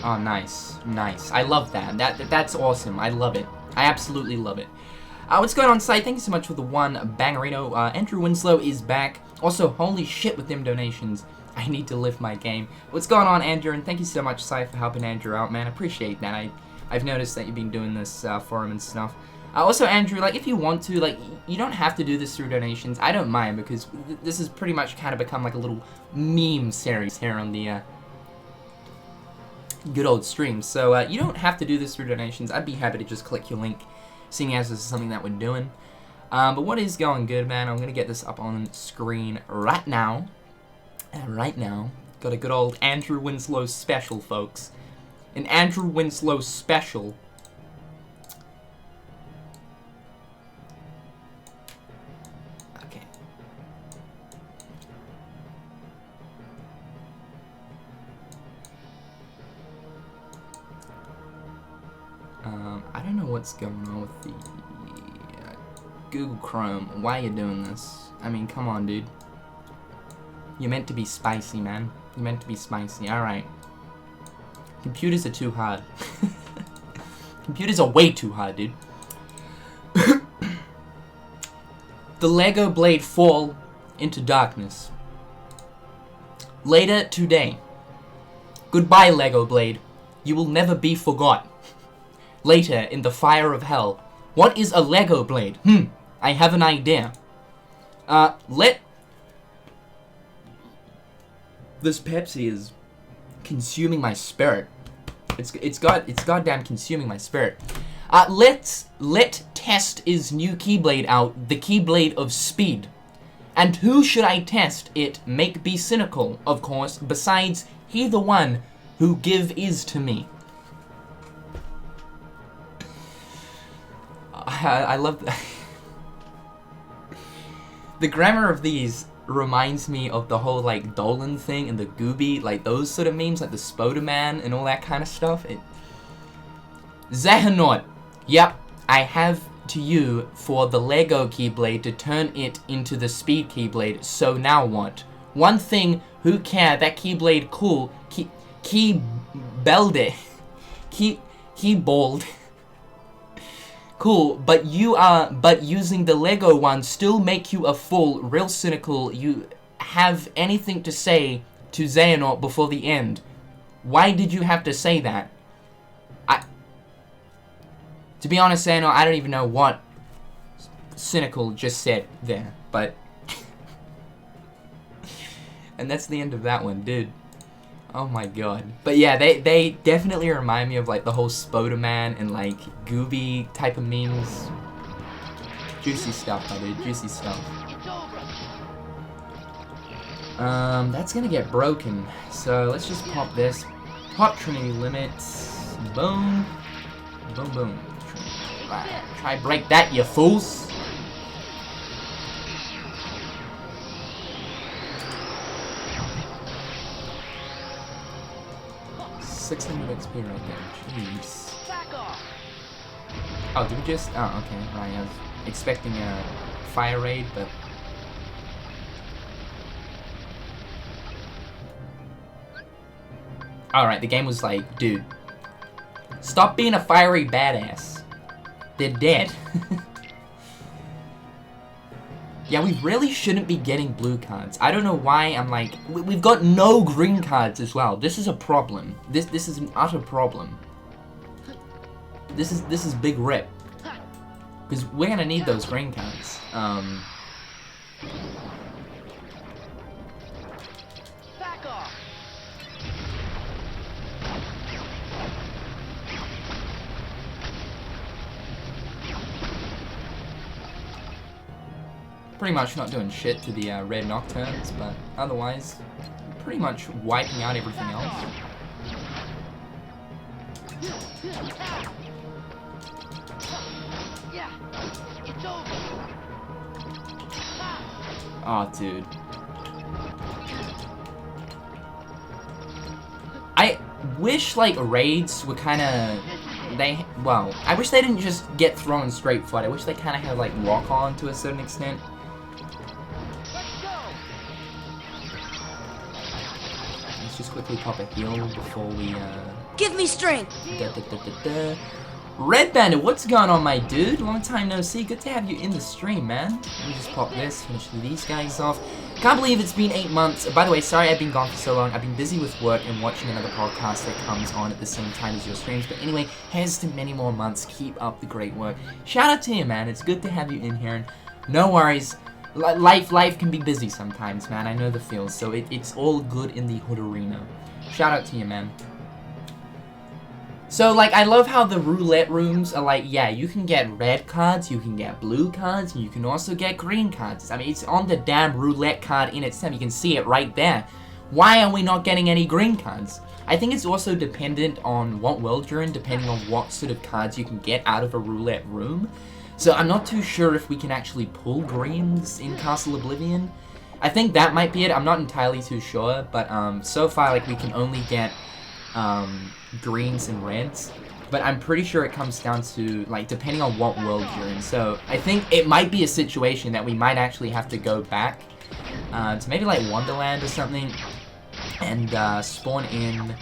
Speaker 1: Oh, nice. Nice. I love that. That's awesome. I love it. I absolutely love it. What's going on, site? Thank you so much for the 1 bangerino. Andrew Winslow is back. Also, holy shit with them donations. I need to lift my game. What's going on, Andrew? And thank you so much, Sai, for helping Andrew out, man. I appreciate that. I've noticed that you've been doing this for him and stuff. Also, Andrew, like, if you want to, like, you don't have to do this through donations. I don't mind, because this has pretty much kind of become like a little meme series here on the good old stream. So you don't have to do this through donations. I'd be happy to just click your link, seeing as this is something that we're doing. But what is going good, man? I'm gonna get this up on screen right now. And right now, got a good old Andrew Winslow special, folks. An Andrew Winslow special. don't know what's going on with the Google Chrome. Why are you doing this? I mean, come on, dude. You're meant to be spicy, man. You're meant to be spicy. Alright. Computers are too hard. Computers are way too hard, dude. The Lego blade fall into darkness. Later today. Goodbye, Lego blade. You will never be forgot. Later in the fire of hell. What is a Lego blade? I have an idea. This Pepsi is consuming my spirit. It's goddamn consuming my spirit. Let test his new Keyblade out, the Keyblade of Speed. And who should I test it make be cynical, of course, besides he the one who give is to me. I love that. The grammar of these reminds me of the whole like Dolan thing and the Gooby, like those sort of memes, like the Spoderman and all that kind of stuff. Zahanaut, yep, I have to you for the Lego Keyblade to turn it into the Speed Keyblade, so now what? One thing, who care, that Keyblade cool, Keybelde, Keybold. Cool, but using the Lego one still make you a fool, real cynical. You have anything to say to Xehanort before the end? Why did you have to say that? To be honest, Xehanort, I don't even know what cynical just said there, but and that's the end of that one, dude. Oh my god. But yeah, they definitely remind me of like the whole Spoderman and like Gooby type of memes. Juicy stuff, my dude. Juicy stuff. That's gonna get broken. So let's just pop this. Pop Trinity limits. Boom. Boom, boom. Right. Try break that, you fools. 600 XP right there. Jeez. Oh, did we just? Oh, okay. Right. I was expecting a fire raid, but. Alright, the game was like, dude, stop being a fiery badass. They're dead. Yeah, we really shouldn't be getting blue cards. I don't know why I'm like, we've got no green cards as well. This is a problem. This is an utter problem. This is big rip. Because we're gonna need those green cards.
Speaker 2: Back off.
Speaker 1: Pretty much not doing shit to the red Nocturnes, but otherwise, pretty much wiping out everything else. Oh, dude. I wish, like, raids were kinda... Well, I wish they didn't just get thrown straight forward. I wish they kinda had, like, rock on to a certain extent. Let's just quickly pop a heal before we,
Speaker 3: Give me strength!
Speaker 1: Red Bandit, what's going on, my dude? Long time no see. Good to have you in the stream, man. Let me just pop this, finish these guys off. Can't believe it's been 8 months. By the way, sorry I've been gone for so long. I've been busy with work and watching another podcast that comes on at the same time as your streams. But anyway, here's to many more months. Keep up the great work. Shout out to you, man. It's good to have you in here. And no worries. Life can be busy sometimes, man. I know the feel. So it's all good in the hood arena. Shout out to you, man. So, like, I love how the roulette rooms are like, yeah, you can get red cards, you can get blue cards, and you can also get green cards. I mean, it's on the damn roulette card in itself. You can see it right there. Why are we not getting any green cards? I think it's also dependent on what world you're in, depending on what sort of cards you can get out of a roulette room. So, I'm not too sure if we can actually pull greens in Castle Oblivion. I think that might be it. I'm not entirely too sure, but so far, like, we can only get greens and reds. But I'm pretty sure it comes down to, like, depending on what world you're in. So I think it might be a situation that we might actually have to go back to maybe, like, Wonderland or something. And spawn in...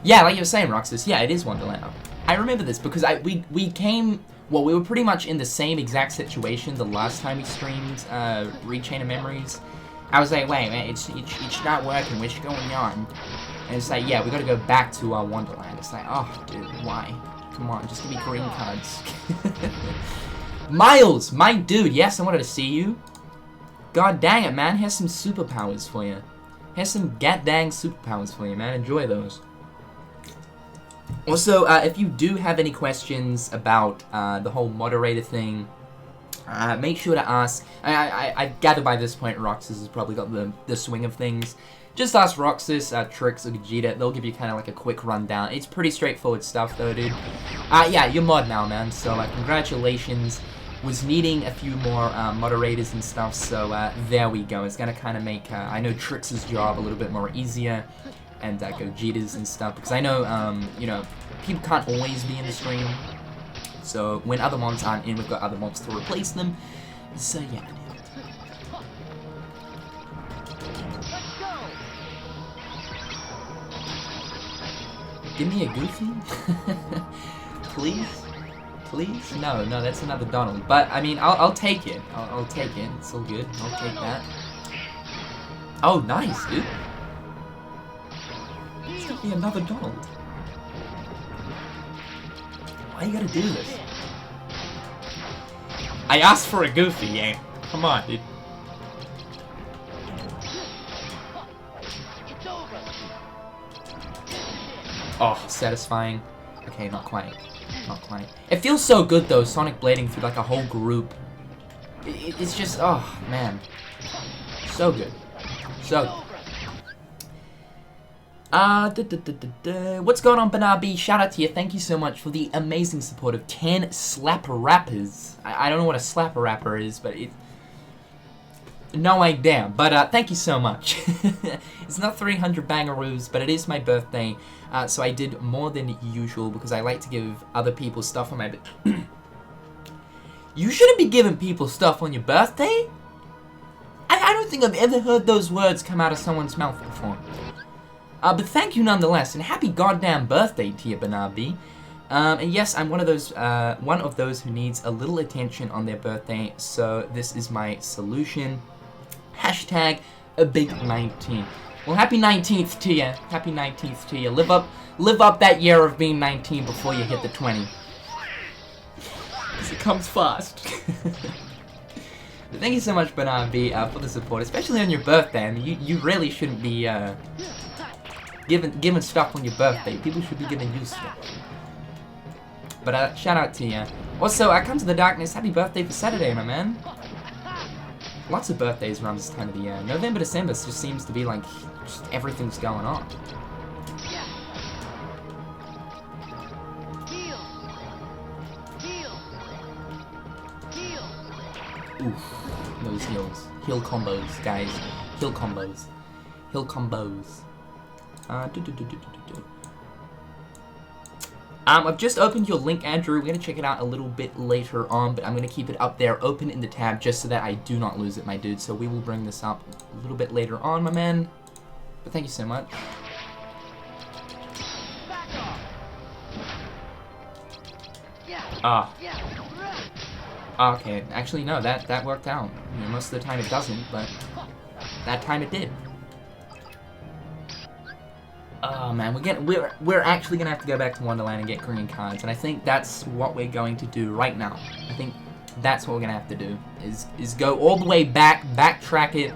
Speaker 1: Yeah, like you were saying, Roxas. Yeah, it is Wonderland. I remember this because we came... Well, we were pretty much in the same exact situation the last time we streamed Rechain of Memories. I was like, wait, man, it's not working. What's going on? And it's like, yeah, we gotta go back to Wonderland. It's like, oh, dude, why? Come on, just give me green cards. Miles, my dude, yes, I wanted to see you. God dang it, man. Here's some superpowers for you. Here's some dang superpowers for you, man. Enjoy those. Also, if you do have any questions about the whole moderator thing, make sure to ask. I gather by this point Roxas has probably got the swing of things. Just ask Roxas, Trix, or Vegeta. They'll give you kind of like a quick rundown. It's pretty straightforward stuff though, dude. Yeah, you're mod now, man. So congratulations. Was needing a few more moderators and stuff, so there we go. It's gonna kind of make I know Trix's job a little bit more easier, and Gogeta's and stuff, because I know you know, people can't always be in the stream. So when other mods aren't in, we've got other mods to replace them. So yeah, dude. Give me a Goofy? Please? Please? No, that's another Donald. But, I mean, I'll take it. I'll take it. It's all good. I'll take that. Oh, nice, dude. It's gonna be another Donald. Why you gotta do this? I asked for a Goofy, yeah. Come on, dude. Oh, satisfying. Okay, not quite. Not quite. It feels so good, though, Sonic blading through, like, a whole group. It's just, oh, man. So good. So good. What's going on, Banabi? Shout out to you. Thank you so much for the amazing support of 10 slapper rappers. I don't know what a slapper rapper is, but it... No idea, but thank you so much. It's not 300 bangaroos, but it is my birthday, so I did more than usual because I like to give other people stuff on my birthday. You shouldn't be giving people stuff on your birthday? I don't think I've ever heard those words come out of someone's mouth before. But thank you nonetheless, and happy goddamn birthday to you, Banabi. And yes, I'm one of those who needs a little attention on their birthday, so this is my solution. Hashtag a big 19. Well, happy 19th to you. Happy 19th to you. Live up that year of being 19 before you hit the 20. Because it comes fast. But thank you so much, Banabi, for the support, especially on your birthday. I mean, you really shouldn't be giving stuff on your birthday. People should be giving you stuff. But shout out to you. Also, Come to the Darkness. Happy birthday for Saturday, my man. Lots of birthdays around this time of the year. November, December just seems to be like, just everything's going on. Oof, those heals. Heal combos, guys. Heal combos. Heal combos. I've just opened your link, Andrew. We're going to check it out a little bit later on, but I'm going to keep it up there, open in the tab, just so that I do not lose it, my dude. So we will bring this up a little bit later on, my man. But thank you so much. Okay, actually, no, that worked out. You know, most of the time it doesn't, but that time it did. Oh man, we're actually gonna have to go back to Wonderland and get green cards, and I think that's what we're going to do right now. I think that's what we're gonna have to do is go all the way back, backtrack it.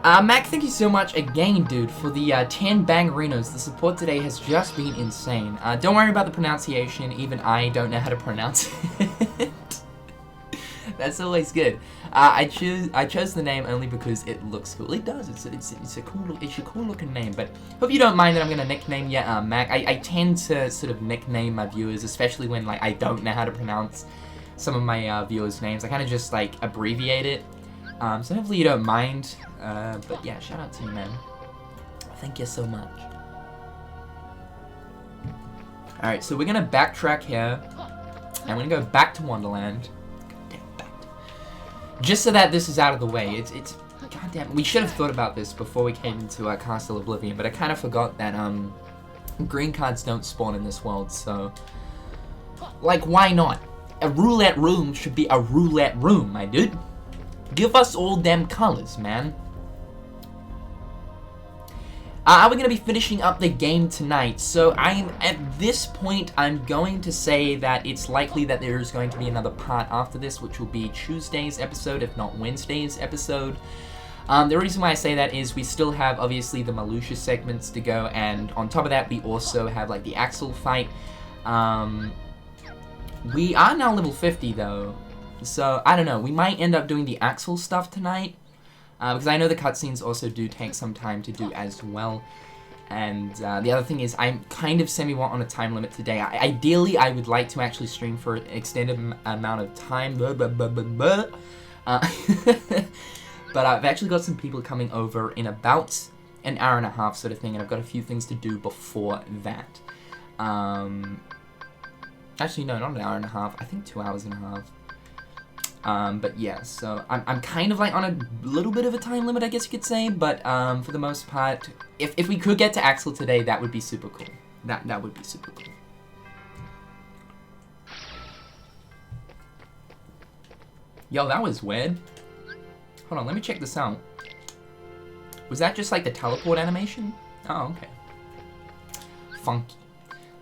Speaker 1: Mac, thank you so much again, dude, for the 10 bangarinos. The support today has just been insane. Don't worry about the pronunciation. Even I don't know how to pronounce it. That's always good. I chose the name only because it looks cool. It does. It's a cool looking name. But hope you don't mind that I'm gonna nickname you Mac. I tend to sort of nickname my viewers, especially when like I don't know how to pronounce some of my viewers' names. I kind of just like abbreviate it. So hopefully you don't mind. But yeah, shout out to you, man. Thank you so much. Alright, so we're gonna backtrack here. And we're gonna go back to Wonderland. Goddamn back. Just so that this is out of the way. It's goddamn. We should have thought about this before we came into Castle Oblivion, but I kind of forgot that green cards don't spawn in this world. So, like, why not? A roulette room should be a roulette room, my dude. Give us all them colors, man. We're going to be finishing up the game tonight, so at this point, I'm going to say that it's likely that there is going to be another part after this, which will be Tuesday's episode, if not Wednesday's episode. The reason why I say that is we still have, obviously, the Malusia segments to go, and on top of that, we also have, like, the Axel fight. We are now level 50, though, so, I don't know, we might end up doing the Axel stuff tonight. Because I know the cutscenes also do take some time to do as well. And the other thing is, I'm kind of on a time limit today. Ideally, I would like to actually stream for an extended amount of time. But I've actually got some people coming over in about an hour and a half sort of thing. And I've got a few things to do before that. Actually, no, not an hour and a half. I think 2 hours and a half. But yeah, so I'm kind of like on a little bit of a time limit, I guess you could say, but for the most part, if we could get to Axel today, that would be super cool. That would be super cool. Yo, that was weird. Hold on, let me check this out. Was that just like the teleport animation? Oh, okay. Funky.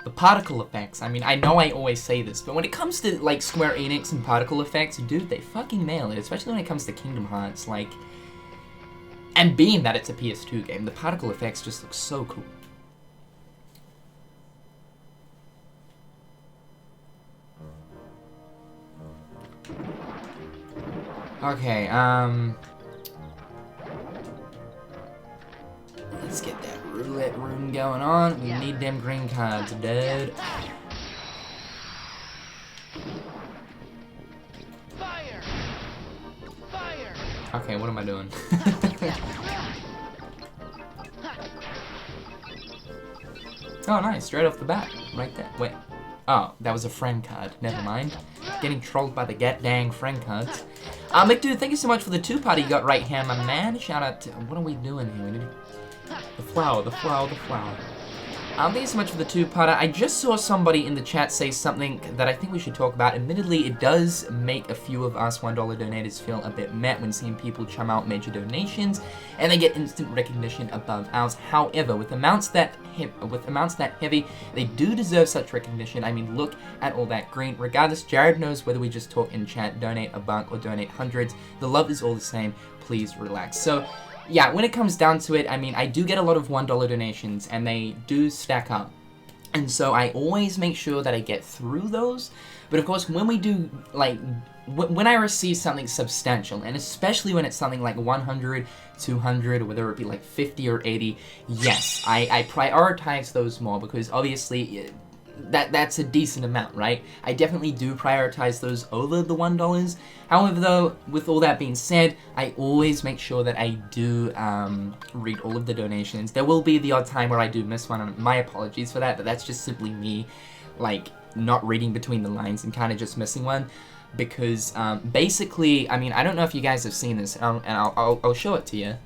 Speaker 1: The particle effects, I mean, I know I always say this, but when it comes to, like, Square Enix and particle effects, dude, they fucking nail it, especially when it comes to Kingdom Hearts, like, and being that it's a PS2 game, the particle effects just look so cool. Okay, let's get that roulette room going on. We need them green cards, dude.
Speaker 2: Fire! Fire!
Speaker 1: Okay, what am I doing? Oh, nice. Straight off the bat. Right there. Wait. Oh, that was a friend card. Never mind. Getting trolled by the get-dang friend cards. McDude, thank you so much for the two-party you got right here, my man. Shout out to... What are we doing here? We need... The flower, the flower, the flower. Thank you so much for the two-parter. I just saw somebody in the chat say something that I think we should talk about. Admittedly, it does make a few of us $1 donators feel a bit meh when seeing people chum out major donations, and they get instant recognition above ours. However, with amounts that heavy, they do deserve such recognition. I mean, look at all that green. Regardless, Jared knows whether we just talk in chat, donate a buck, or donate hundreds. The love is all the same. Please relax. So, yeah, when it comes down to it, I mean, I do get a lot of $1 donations, and they do stack up. And so I always make sure that I get through those. But of course, when we do, like, when I receive something substantial, and especially when it's something like 100, 200, or whether it be like 50 or 80, yes, I prioritize those more, because obviously... That's a decent amount, right? I definitely do prioritize those over the $1. However, though, with all that being said, I always make sure that I do read all of the donations. There will be the odd time where I do miss one, and my apologies for that, but that's just simply me, like, not reading between the lines and kind of just missing one. Because, basically, I mean, I don't know if you guys have seen this, and I'll show it to you.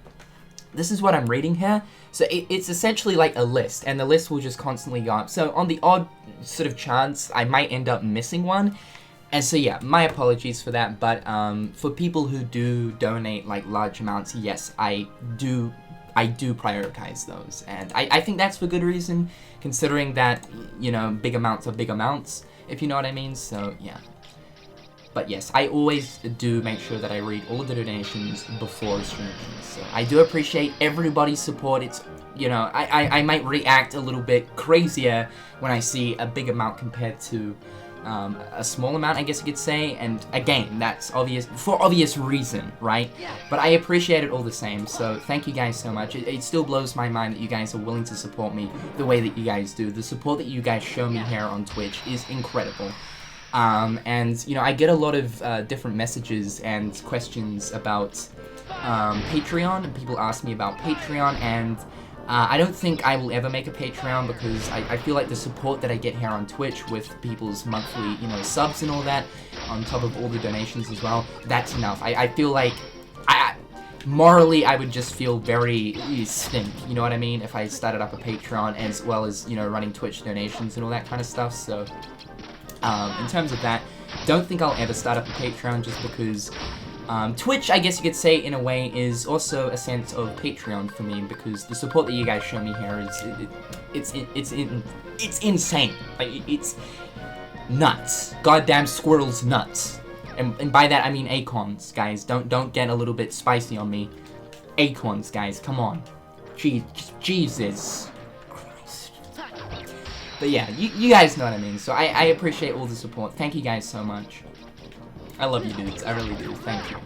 Speaker 1: This is what I'm reading here. So it's essentially like a list, and the list will just constantly go up. So on the odd sort of chance, I might end up missing one. And so yeah, my apologies for that. But for people who do donate like large amounts, yes, I do prioritize those. And I think that's for good reason, considering that, you know, big amounts are big amounts, if you know what I mean. So yeah. But yes, I always do make sure that I read all of the donations before streaming. So I do appreciate everybody's support. It's, you know, I might react a little bit crazier when I see a big amount compared to a small amount, I guess you could say. And again, that's obvious, for obvious reason, right? But I appreciate it all the same. So thank you guys so much. It still blows my mind that you guys are willing to support me the way that you guys do. The support that you guys show me here on Twitch is incredible. And, you know, I get a lot of different messages and questions about, Patreon, and people ask me about Patreon, and I don't think I will ever make a Patreon because I feel like the support that I get here on Twitch with people's monthly, you know, subs and all that, on top of all the donations as well, that's enough. I feel like, morally, I would just feel very stink, you know what I mean, if I started up a Patreon as well as, you know, running Twitch donations and all that kind of stuff, so, in terms of that, don't think I'll ever start up a Patreon just because, Twitch, I guess you could say, in a way, is also a sense of Patreon for me, because the support that you guys show me here is, it's insane, like, it's nuts, goddamn squirrels nuts. And by that I mean acorns, guys. Don't get a little bit spicy on me. Acorns, guys. Come on. Jesus Christ. But yeah, you guys know what I mean. So I appreciate all the support. Thank you guys so much. I love you, dudes. I really do. Thank you.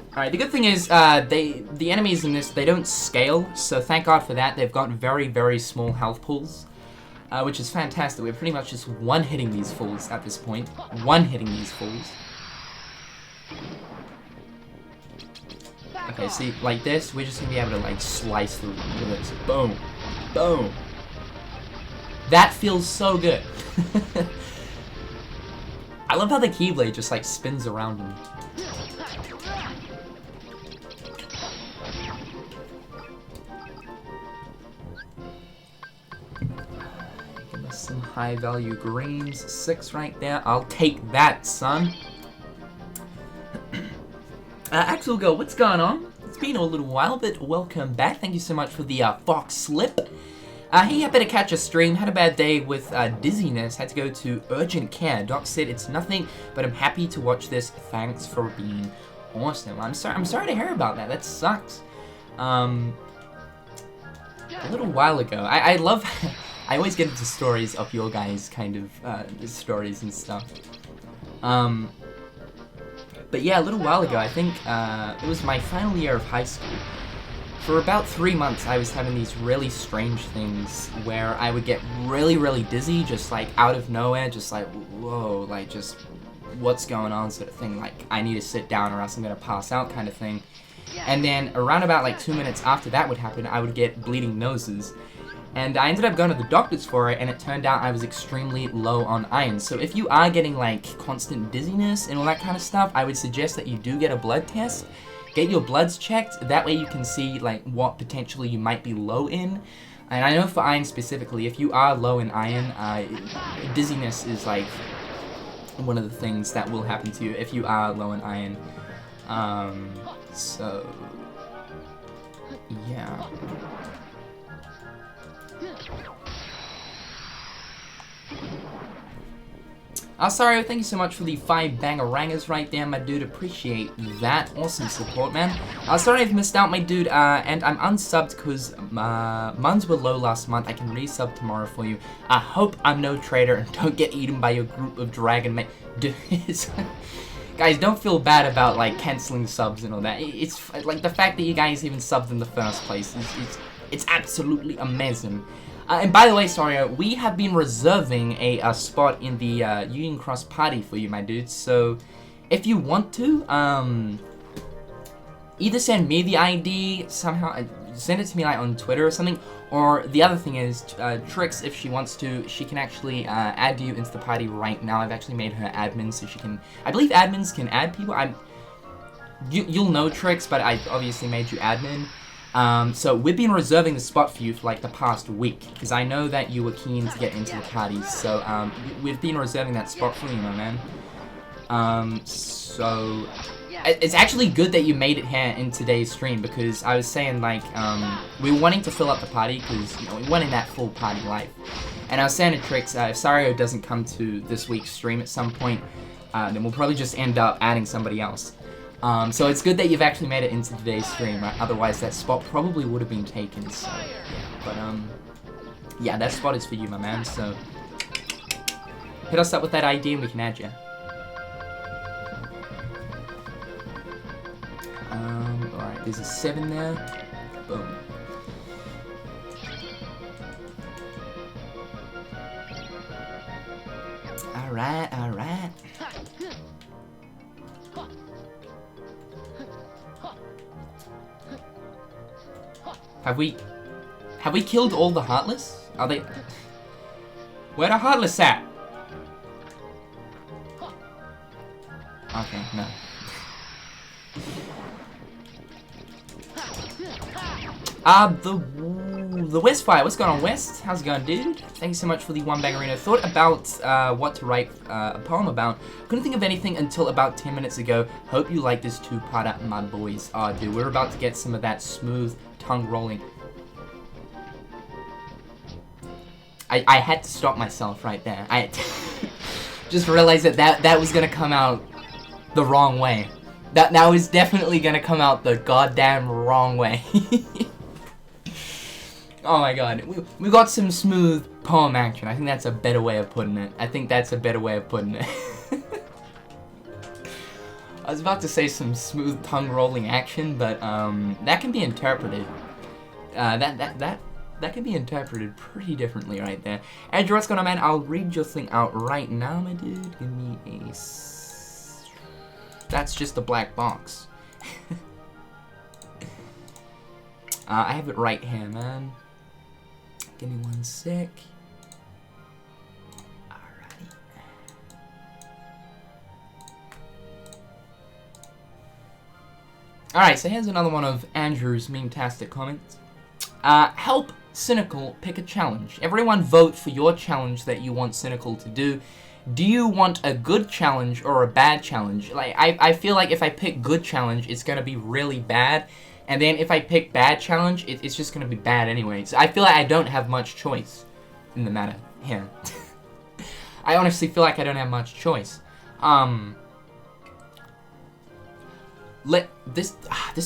Speaker 1: Alright, the good thing is, the enemies in this, they don't scale. So thank God for that. They've got very, very small health pools. Which is fantastic. We're pretty much just one-hitting these fools at this point. One-hitting these fools. Okay, see, like this, we're just gonna be able to, like, slice through with this. Boom. Boom. That feels so good. I love how the Keyblade just, like, spins around him. Some high value greens, 6 right there. I'll take that, son. Axel Go, what's going on? It's been a little while, but welcome back. Thank you so much for the Fox Slip. Hey, I better catch a stream. Had a bad day with dizziness. Had to go to urgent care. Doc said it's nothing, but I'm happy to watch this. Thanks for being awesome. I'm sorry to hear about that. That sucks. A little while ago, I love. I always get into stories of your guys' kind of stories and stuff. But yeah, a little while ago, I think it was my final year of high school. For about 3 months, I was having these really strange things where I would get really, really dizzy, just like out of nowhere, just like, whoa, like just what's going on sort of thing. Like, I need to sit down or else I'm gonna pass out kind of thing. And then around about like 2 minutes after that would happen, I would get bleeding noses. And I ended up going to the doctors for it, and it turned out I was extremely low on iron. So if you are getting like constant dizziness and all that kind of stuff, I would suggest that you do get a blood test. Get your bloods checked, that way you can see like what potentially you might be low in. And I know for iron specifically, if you are low in iron, dizziness is like one of the things that will happen to you if you are low in iron. So yeah. Sorry, thank you so much for the 5 bangarangers right there, my dude. Appreciate that. Awesome support, man. Sorry I've missed out, my dude, and I'm unsubbed because muns were low last month. I can resub tomorrow for you. I hope I'm no traitor and don't get eaten by your group of dragon men. Guys, don't feel bad about, like, canceling subs and all that. It's, like, the fact that you guys even subbed in the first place, it's absolutely amazing. And by the way, sorry, we have been reserving a spot in the Union Cross party for you, my dudes. So, if you want to, either send me the ID somehow, send it to me like on Twitter or something. Or the other thing is, Trix, if she wants to, she can actually add you into the party right now. I've actually made her admin, so she can. I believe admins can add people. You'll know Trix, but I obviously made you admin. So we've been reserving the spot for you for like the past week, because I know that you were keen to get into the parties, so we've been reserving that spot for you, my man. So it's actually good that you made it here in today's stream, because I was saying like, we were wanting to fill up the party, because you know, we wanted that full party life. And I was saying to Trix, if Sario doesn't come to this week's stream at some point, then we'll probably just end up adding somebody else. So it's good that you've actually made it into today's stream, right? Otherwise that spot probably would have been taken, so, yeah. But, yeah, that spot is for you, my man, so hit us up with that ID and we can add you. Alright, there's a 7 there. Boom. Alright, alright. Have we killed all the Heartless? Are they... Where the Heartless at? Okay, no. The Westfire, what's going on, West? How's it going, dude? Thank you so much for the one bangerino. Thought about what to write a poem about. Couldn't think of anything until about 10 minutes ago. Hope you like this two-parter, my boys. Oh, dude, we're about to get some of that smooth tongue rolling. I had to stop myself right there. I just realized that was gonna come out the wrong way. That was definitely gonna come out the goddamn wrong way. Oh my god, we got some smooth poem action. I think that's a better way of putting it. I was about to say some smooth tongue rolling action, but that can be interpreted. That can be interpreted pretty differently right there. Andrew, what's going on, man? I'll read your thing out right now, my dude. Give me a... That's just a black box. I have it right here, man. Give me 1 sec. Alrighty. Alright, so here's another one of Andrew's meme-tastic comments. Help Cynical pick a challenge. Everyone vote for your challenge that you want Cynical to do. Do you want a good challenge or a bad challenge? Like, I feel like if I pick good challenge, it's gonna be really bad. And then if I pick bad challenge, it's just gonna be bad anyway. So I feel like I don't have much choice in the matter here. I honestly feel like I don't have much choice. This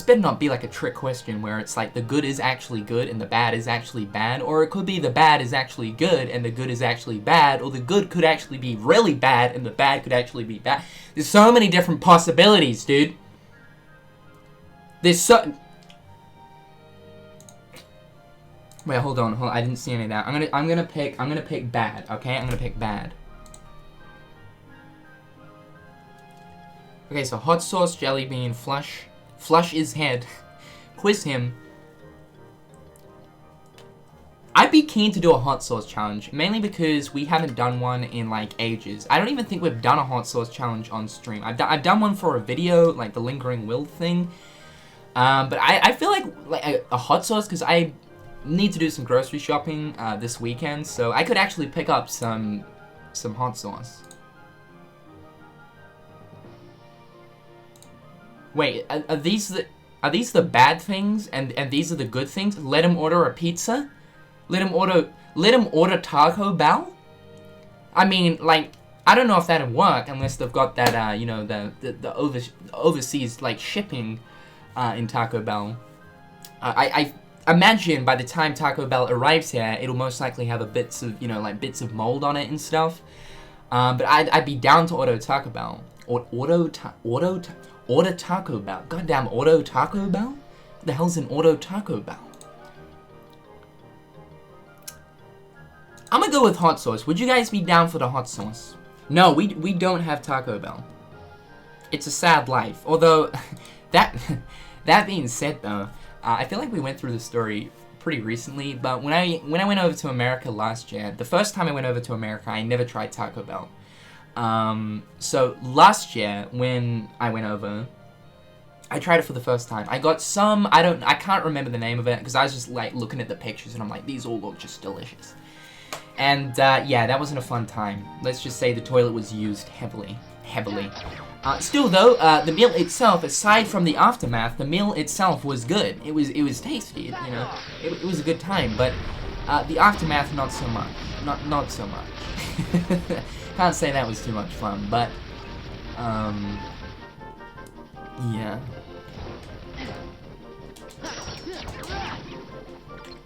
Speaker 1: better not be like a trick question where it's like the good is actually good and the bad is actually bad, or it could be the bad is actually good and the good is actually bad, or the good could actually be really bad and the bad could actually be bad. There's so many different possibilities, dude. There's so... Wait, hold on. I didn't see any of that. I'm gonna pick bad. Okay, I'm gonna pick bad. Okay, so hot sauce, jelly bean, flush his head, quiz him. I'd be keen to do a hot sauce challenge, mainly because we haven't done one in like ages. I don't even think we've done a hot sauce challenge on stream. I've done one for a video, like the lingering will thing. But I feel like a hot sauce, because I need to do some grocery shopping this weekend, so I could actually pick up some hot sauce. Wait, are these the bad things and these are the good things? Let him order a pizza? Let him order Taco Bell? I mean, like, I don't know if that'd work unless they've got that you know, the overseas like shipping in Taco Bell. I imagine by the time Taco Bell arrives here, it'll most likely have a bits of, you know, like bits of mold on it and stuff. But I'd be down to order Taco Bell. Order Taco Bell. Goddamn, Auto Taco Bell? What the hell's an Auto Taco Bell? I'm gonna go with hot sauce. Would you guys be down for the hot sauce? No, we don't have Taco Bell. It's a sad life. Although, that being said though, I feel like we went through the story pretty recently, but when I went over to America last year, the first time I went over to America, I never tried Taco Bell. So last year when I went over, I tried it for the first time. I got some, I can't remember the name of it because I was just like looking at the pictures and I'm like, these all look just delicious. And yeah, that wasn't a fun time. Let's just say the toilet was used heavily. Still though, the meal itself, aside from the aftermath, the meal itself was good. It was tasty, you know. It was a good time, but the aftermath not so much. Not so much. Can't say that was too much fun, but yeah.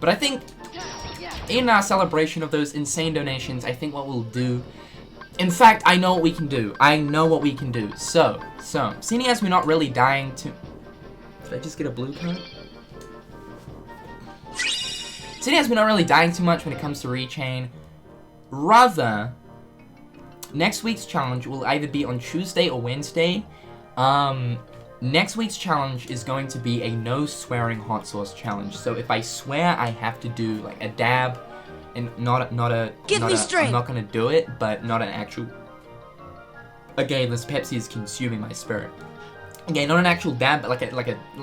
Speaker 1: But I think in our celebration of those insane donations, I think what we'll do, in fact, I know what we can do. So, seeing as we're not really dying to... Did I just get a blue card? Seeing as we're not really dying too much when it comes to rechain, rather, next week's challenge will either be on Tuesday or Wednesday. Next week's challenge is going to be a no swearing hot sauce challenge. So if I swear, I have to do like a dab, and I'm not gonna do it, but not an actual. Again, this Pepsi is consuming my spirit. Again, not an actual dab, but like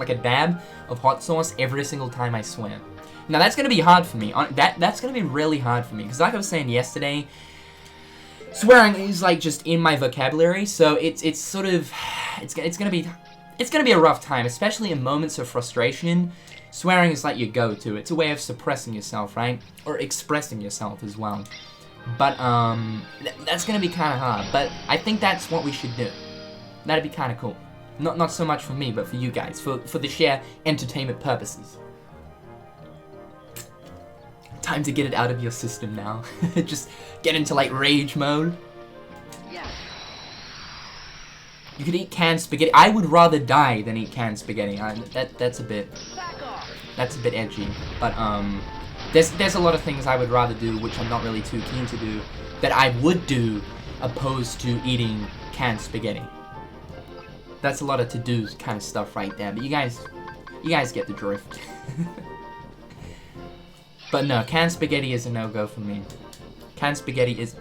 Speaker 1: a dab of hot sauce every single time I swear. Now that's gonna be hard for me. That's gonna be really hard for me because, like I was saying yesterday, swearing is like just in my vocabulary. So it's sort of it's gonna be a rough time, especially in moments of frustration. Swearing is like your go-to. It's a way of suppressing yourself, right? Or expressing yourself as well. But that's gonna be kind of hard. But I think that's what we should do. That'd be kind of cool. Not so much for me, but for you guys, for the sheer entertainment purposes. Time to get it out of your system now. Just get into like rage mode. You could eat canned spaghetti. I would rather die than eat canned spaghetti. That's a bit edgy. But there's a lot of things I would rather do, which I'm not really too keen to do, that I would do opposed to eating canned spaghetti. That's a lot of to-dos kind of stuff right there. But you guys get the drift. But no, canned spaghetti is a no-go for me. Canned spaghetti is...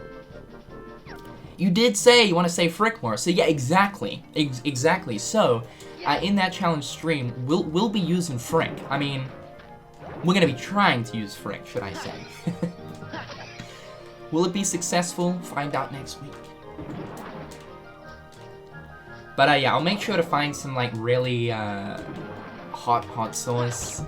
Speaker 1: You did say you want to say frick more, so yeah, exactly. Exactly. So, in that challenge stream, we'll be using frick. I mean, we're gonna be trying to use frick, should I say. Will it be successful? Find out next week. But yeah, I'll make sure to find some like really hot sauce.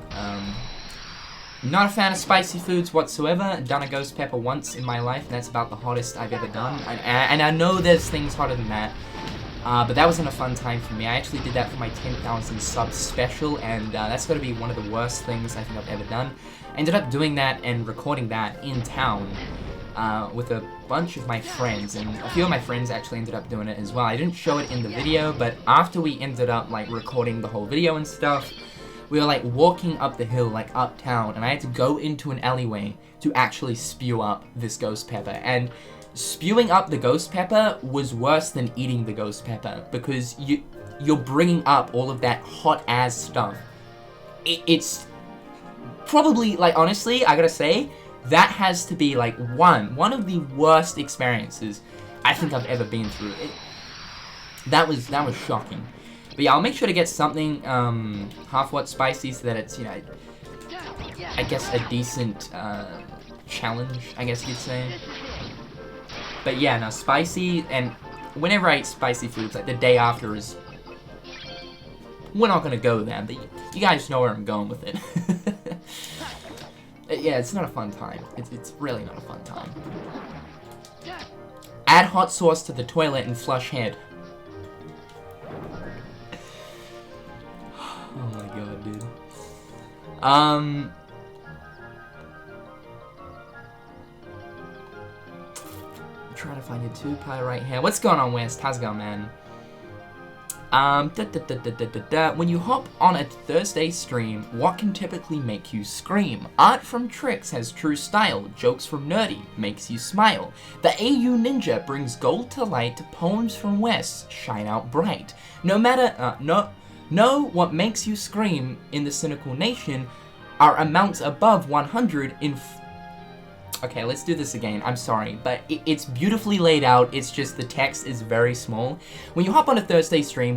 Speaker 1: Not a fan of spicy foods whatsoever. Done a ghost pepper once in my life, and that's about the hottest I've ever done. And I know there's things hotter than that, but that wasn't a fun time for me. I actually did that for my 10,000 subs special, and that's got to be one of the worst things I think I've ever done. I ended up doing that and recording that in town with a bunch of my friends, and a few of my friends actually ended up doing it as well. I didn't show it in the video, but after we ended up like recording the whole video and stuff, we were like walking up the hill, like uptown, and I had to go into an alleyway to actually spew up this ghost pepper. And spewing up the ghost pepper was worse than eating the ghost pepper, because you're bringing up all of that hot ass stuff. It's probably, like, honestly, I gotta say, that has to be like one of the worst experiences I think I've ever been through. That was shocking. But yeah, I'll make sure to get something half-what spicy so that it's, you know, I guess a decent challenge, I guess you'd say. But yeah, no, spicy, and whenever I eat spicy foods, like the day after is... We're not gonna go there, but you guys know where I'm going with it. Yeah, it's not a fun time. It's really not a fun time. Add hot sauce to the toilet and flush head. Oh my god, dude. I'm trying to find your two-pie right here. What's going on, West? How's it going, man? When you hop on a Thursday stream, what can typically make you scream? Art from Tricks has true style. Jokes from Nerdy makes you smile. The AU Ninja brings gold to light. Poems from West shine out bright. No matter, Know what makes you scream in the Cynical Nation are amounts above 100 in... Okay, let's do this again. I'm sorry, but it's beautifully laid out. It's just the text is very small. When you hop on a Thursday stream,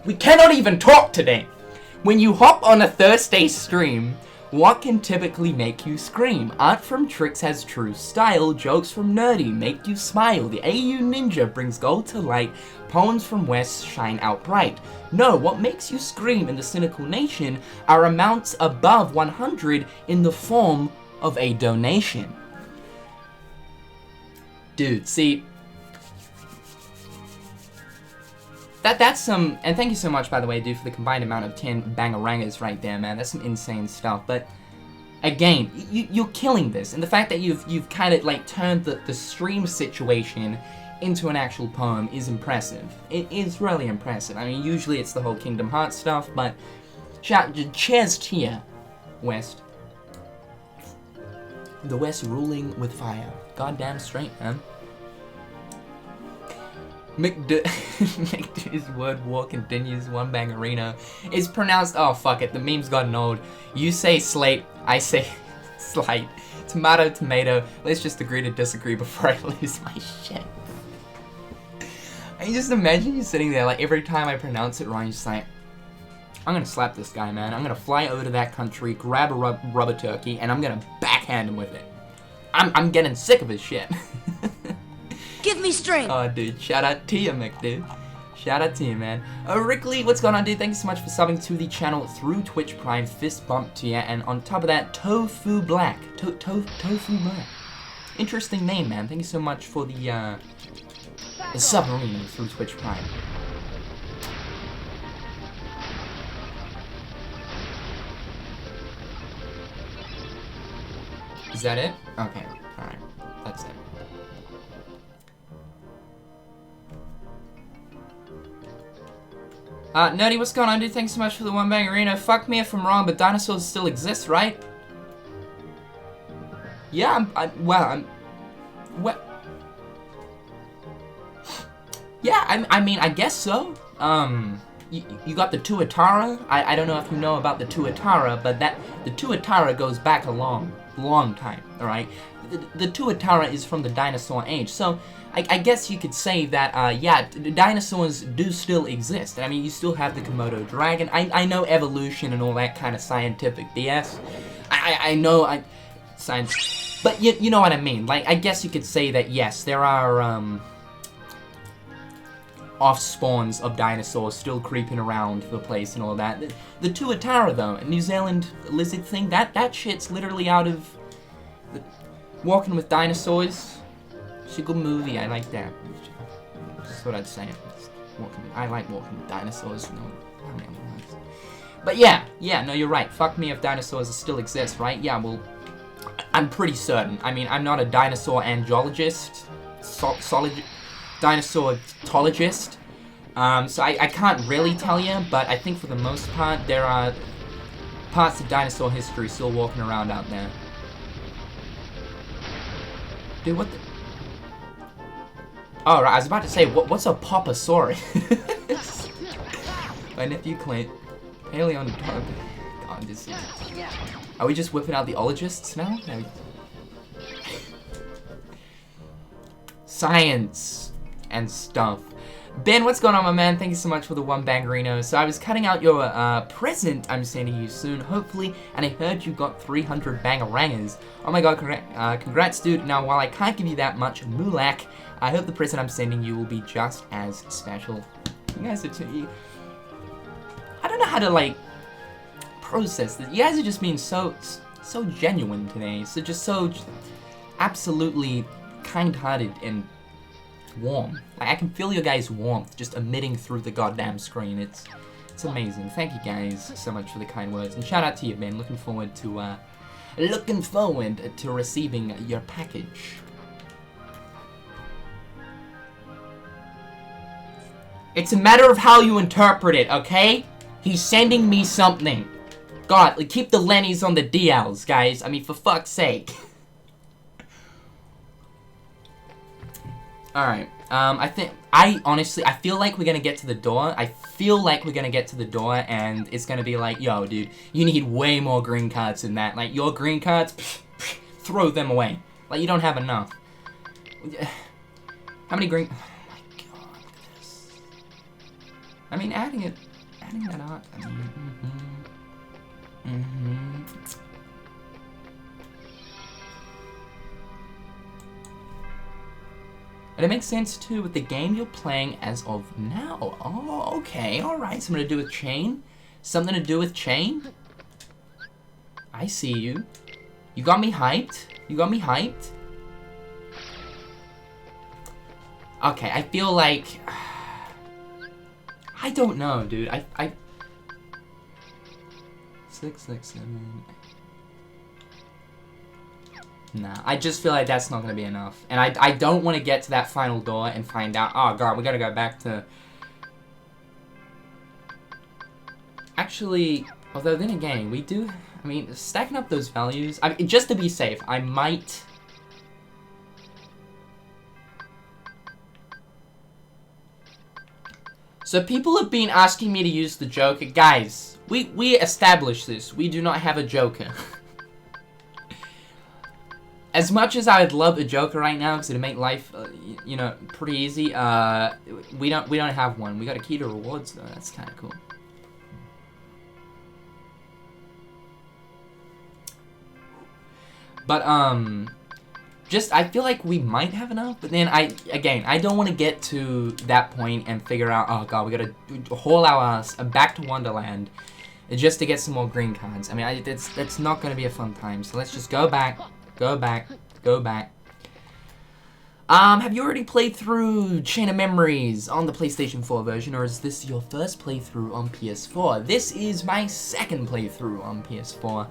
Speaker 1: we cannot even talk today! When you hop on a Thursday stream, what can typically make you scream? Art from Tricks has true style. Jokes from Nerdy make you smile. The AU Ninja brings gold to light. Poems from West shine out bright. No, what makes you scream in the Cynical Nation are amounts above 100 in the form of a donation. Dude, see... That's some... And thank you so much, by the way, dude, for the combined amount of 10 bangarangas right there, man. That's some insane stuff. But, again, you're killing this. And the fact that you've kind of, like, turned the stream situation into an actual poem is impressive. It is really impressive. I mean, usually it's the whole Kingdom Hearts stuff, but... Cheers to you, West. The West ruling with fire. Goddamn straight, man. McD's word war continues. One bang arena is pronounced. Oh fuck it, the meme's gotten old. You say slate, I say slate. Tomato, tomato. Let's just agree to disagree before I lose my shit. I can just imagine you sitting there, like every time I pronounce it wrong, you're just like, I'm gonna slap this guy, man. I'm gonna fly over to that country, grab a rubber turkey, and I'm gonna backhand him with it. I'm getting sick of his shit.
Speaker 3: Give me strength.
Speaker 1: Oh, dude, shout out to you, Mick, dude. Shout out to you, man. Rickley, what's going on, dude? Thank you so much for subbing to the channel through Twitch Prime. Fist bump to you. And on top of that, Tofu Black. Tofu Black. Interesting name, man. Thank you so much for the submarine through Twitch Prime. Is that it? Okay, alright. That's it. Nerdy, what's going on, dude? Thanks so much for the one bang arena. Fuck me if I'm wrong, but dinosaurs still exist, right? Yeah, what? Yeah, I mean, I guess so. You got the Tuatara. I don't know if you know about the Tuatara, but the Tuatara goes back a long time, alright? The Tuatara is from the dinosaur age, so I guess you could say that, yeah, dinosaurs do still exist. I mean, you still have the Komodo dragon. I know evolution and all that kind of scientific BS. I know, science, but you know what I mean. Like, I guess you could say that, yes, there are, off-spawns of dinosaurs still creeping around the place and all that. The Tuatara, though, a New Zealand lizard thing, that shit's literally out of Walking with Dinosaurs. It's a good movie, I like that. That's what I'd say. I like Walking with Dinosaurs. But yeah, no, you're right. Fuck me if dinosaurs still exist, right? Yeah, well, I'm pretty certain. I mean, I'm not a dinosaur angiologist, dinosaurologist, so I can't really tell you, but I think for the most part, there are parts of dinosaur history still walking around out there. Dude, what the... Oh, right, I was about to say, what's a Poposaurus? My nephew Clint. Paleo on the top. God, this is... Are we just whipping out the ologists now? Science and stuff. Ben, what's going on, my man? Thank you so much for the one bangerino. So I was cutting out your present I'm sending you soon, hopefully, and I heard you got 300 bangerangas. Oh my god, congrats, dude. Now, while I can't give you that much mulak, I hope the present I'm sending you will be just as special. You guys are too... I don't know how to, like, process this. You guys are just being so genuine today. So just so absolutely kind-hearted and warm. Like, I can feel your guys' warmth just emitting through the goddamn screen. It's amazing. Thank you guys so much for the kind words, and shout out to you, man. Looking forward to receiving your package. It's a matter of how you interpret it, okay? He's sending me something. God, like, keep the Lennies on the DLs, guys. I mean, for fuck's sake. Alright, honestly, I feel like we're gonna get to the door. And it's gonna be like, yo, dude, you need way more green cards than that. Like, your green cards, throw them away. Like, you don't have enough. How many green... Oh my god, look at this. I mean, adding that on, I mean, And it makes sense, too, with the game you're playing as of now. Oh, okay, alright. Something to do with chain? Something to do with chain? I see you. You got me hyped? Okay, I feel like... I don't know, dude. 6, 7... Nah, I just feel like that's not gonna be enough. And I don't want to get to that final door and find out, oh god, we gotta go back to... Actually, although then again, we do... I mean, stacking up those values... I mean, just to be safe, I might... So people have been asking me to use the Joker. Guys, we established this. We do not have a Joker. As much as I would love a Joker right now, because it'd make life, you know, pretty easy, we don't have one. We got a key to rewards, though. That's kind of cool. But, just, I feel like we might have enough, but then I don't want to get to that point and figure out, oh god, we gotta haul our ass back to Wonderland just to get some more green cards. I mean, that's not gonna be a fun time, so let's just go back. Have you already played through Chain of Memories on the PlayStation 4 version, or is this your first playthrough on PS4? This is my second playthrough on PS4.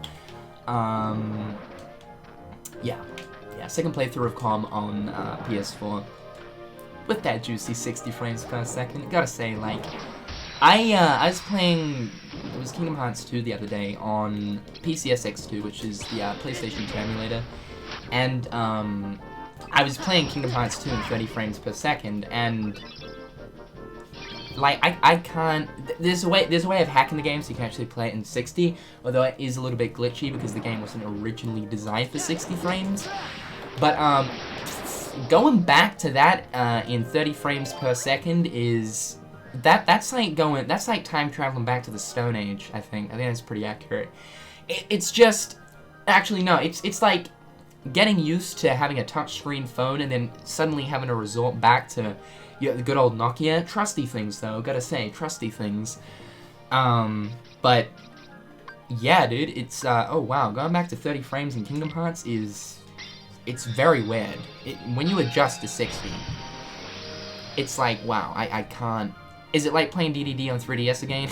Speaker 1: Yeah, second playthrough of CoM on PS4. With that juicy 60 frames per second. Gotta say, like, I was playing, it was Kingdom Hearts 2 the other day on PCSX2, which is the PlayStation 2 emulator, and I was playing Kingdom Hearts 2 in 30 frames per second, and like I can't. There's a way of hacking the game so you can actually play it in 60, although it is a little bit glitchy because the game wasn't originally designed for 60 frames. But going back to that in 30 frames per second is that's like time traveling back to the Stone Age. I think that's pretty accurate. It's just actually no. It's like getting used to having a touchscreen phone and then suddenly having to resort back to the good old Nokia. Trusty things, though, gotta say, trusty things. But yeah, dude, it's oh wow, going back to 30 frames in Kingdom Hearts it's very weird. When you adjust to 60, it's like, wow, I can't. Is it like playing DDD on 3DS again?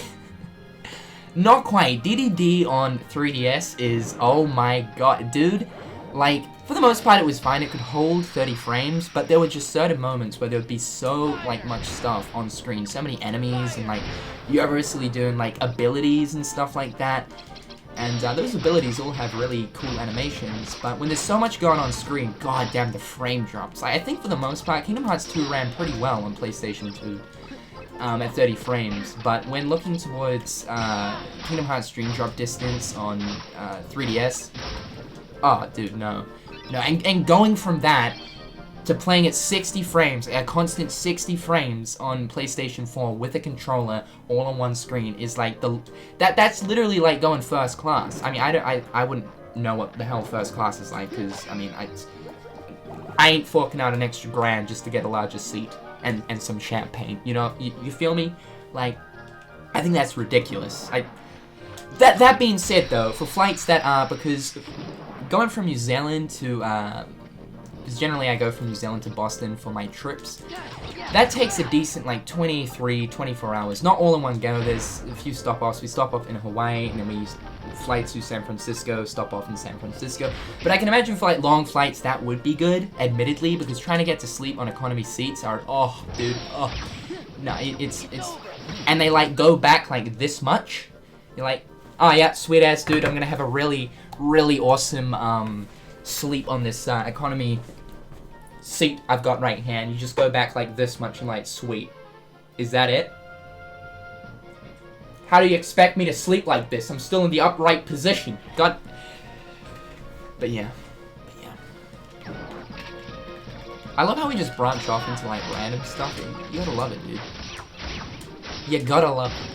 Speaker 1: Not quite. DDD on 3DS is, oh my god, dude. Like, for the most part, it was fine. It could hold 30 frames, but there were just certain moments where there would be so, like, much stuff on screen. So many enemies, and, like, you're obviously doing, like, abilities and stuff like that. And those abilities all have really cool animations, but when there's so much going on screen, god damn, the frame drops. Like, I think for the most part, Kingdom Hearts 2 ran pretty well on PlayStation 2 at 30 frames, but when looking towards Kingdom Hearts Dream Drop Distance on 3DS, oh, dude, no. No, and going from that to playing at 60 frames, a constant 60 frames on PlayStation 4 with a controller all on one screen is like that's literally like going first class. I mean, I wouldn't know what the hell first class is like, because I mean, I ain't forking out an extra grand just to get a larger seat and some champagne. You know, you feel me? Like, I think that's ridiculous. That being said, though, for flights that are, because going from New Zealand to because generally I go from New Zealand to Boston for my trips. That takes a decent, like, 23, 24 hours. Not all in one go. There's a few stop-offs. We stop off in Hawaii, and then we fly to San Francisco, stop off in San Francisco. But I can imagine for, like, long flights, that would be good, admittedly, because trying to get to sleep on economy seats are, oh, dude, oh. No, it's, and they, like, go back, like, this much. You're like, oh, yeah, sweet-ass dude, I'm gonna have a really, really awesome, sleep on this, economy seat I've got right here, and you just go back like this much and like, sweet. Is that it? How do you expect me to sleep like this? I'm still in the upright position. God. But yeah. I love how we just branch off into like random stuff. You gotta love it, dude. You gotta love it.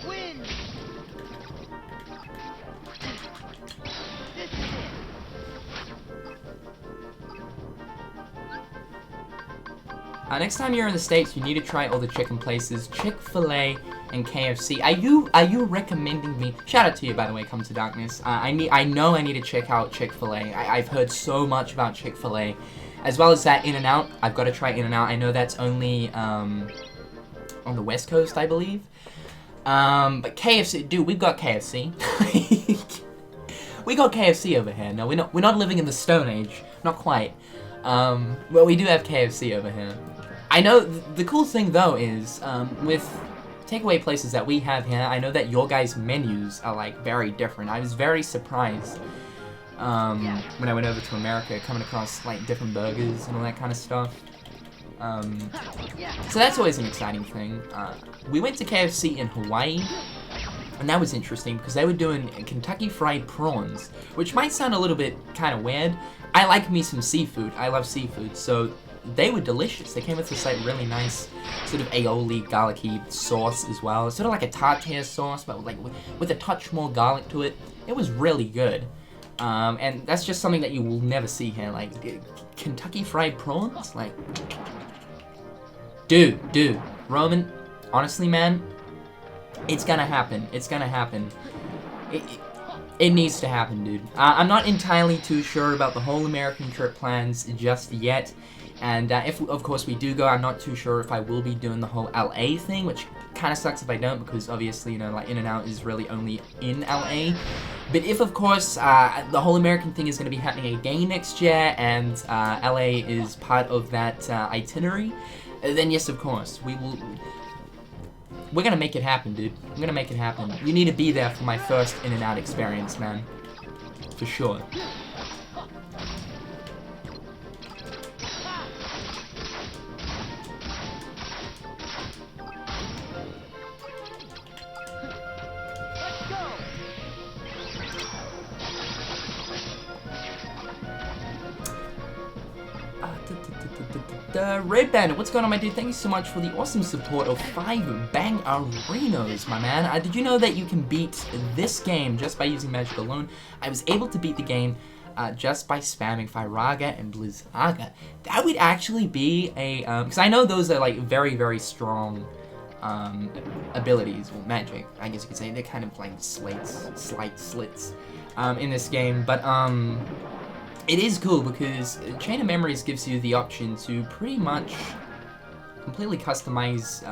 Speaker 2: Win!
Speaker 1: Next time you're in the States, you need to try all the chicken places, Chick-fil-A and KFC. Are you recommending me? Shout out to you, by the way, Come to Darkness. I know I need to check out Chick-fil-A. I've heard so much about Chick-fil-A, as well as that In-N-Out. I've got to try In-N-Out. I know that's only on the West Coast, I believe. But KFC, dude, we've got KFC. We got KFC over here. No, we're not living in the Stone Age, not quite. But we do have KFC over here. I know the cool thing though is with takeaway places that we have here, I know that your guys' menus are like very different. I was very surprised when I went over to America, coming across like different burgers and all that kind of stuff. So that's always an exciting thing. We went to KFC in Hawaii, and that was interesting because they were doing Kentucky Fried Prawns, which might sound a little bit kind of weird. I like me some seafood. I love seafood, so they were delicious. They came with this like really nice sort of aioli garlicky sauce as well. It's sort of like a tartare sauce, but like with a touch more garlic to it. It was really good. And that's just something that you will never see here. Like Kentucky Fried Prawns, like, dude, Roman, honestly, man, it's gonna happen. It's gonna happen. It needs to happen, dude. I'm not entirely too sure about the whole American trip plans just yet. And if, of course, we do go, I'm not too sure if I will be doing the whole LA thing, which kind of sucks if I don't, because obviously, you know, like, In-N-Out is really only in LA. But if, of course, the whole American thing is going to be happening again next year, and LA is part of that itinerary, then yes, of course, we're gonna make it happen, dude. We're gonna make it happen. You need to be there for my first In-N-Out experience, man. For sure. Red Bandit, what's going on, my dude? Thank you so much for the awesome support of 5 bang arenas, my man. Did you know that you can beat this game just by using magic alone? I was able to beat the game just by spamming Firaga and Blizzaga. That would actually be a, because I know those are like very, very strong abilities, well, magic, I guess you could say. They're kind of like slight slits in this game, but it is cool because Chain of Memories gives you the option to pretty much completely customize,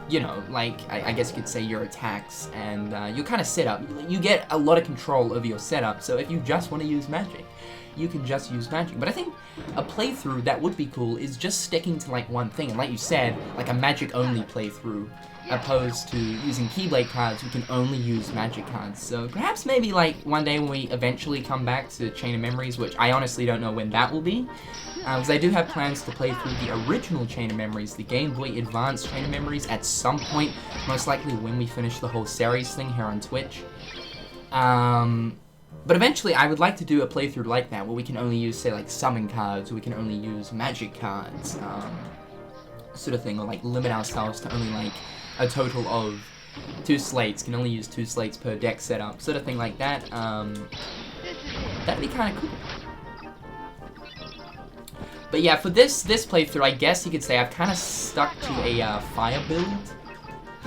Speaker 1: you know, like, I guess you could say your attacks and your kind of setup. You get a lot of control over your setup, so if you just want to use magic, you can just use magic. But I think a playthrough that would be cool is just sticking to like one thing, and like you said, like a magic-only playthrough. Opposed to using Keyblade cards, we can only use magic cards. So perhaps maybe like one day when we eventually come back to Chain of Memories, which I honestly don't know when that will be, because I do have plans to play through the original Chain of Memories, the Game Boy Advance Chain of Memories, at some point, most likely when we finish the whole series thing here on Twitch. But eventually I would like to do a playthrough like that, where we can only use, say, like summon cards, or we can only use magic cards, sort of thing, or like limit ourselves to only like a total of 2 slates, can only use 2 slates per deck setup, sort of thing like that. That'd be kind of cool. But yeah, for this playthrough, I guess you could say I've kind of stuck to a fire build.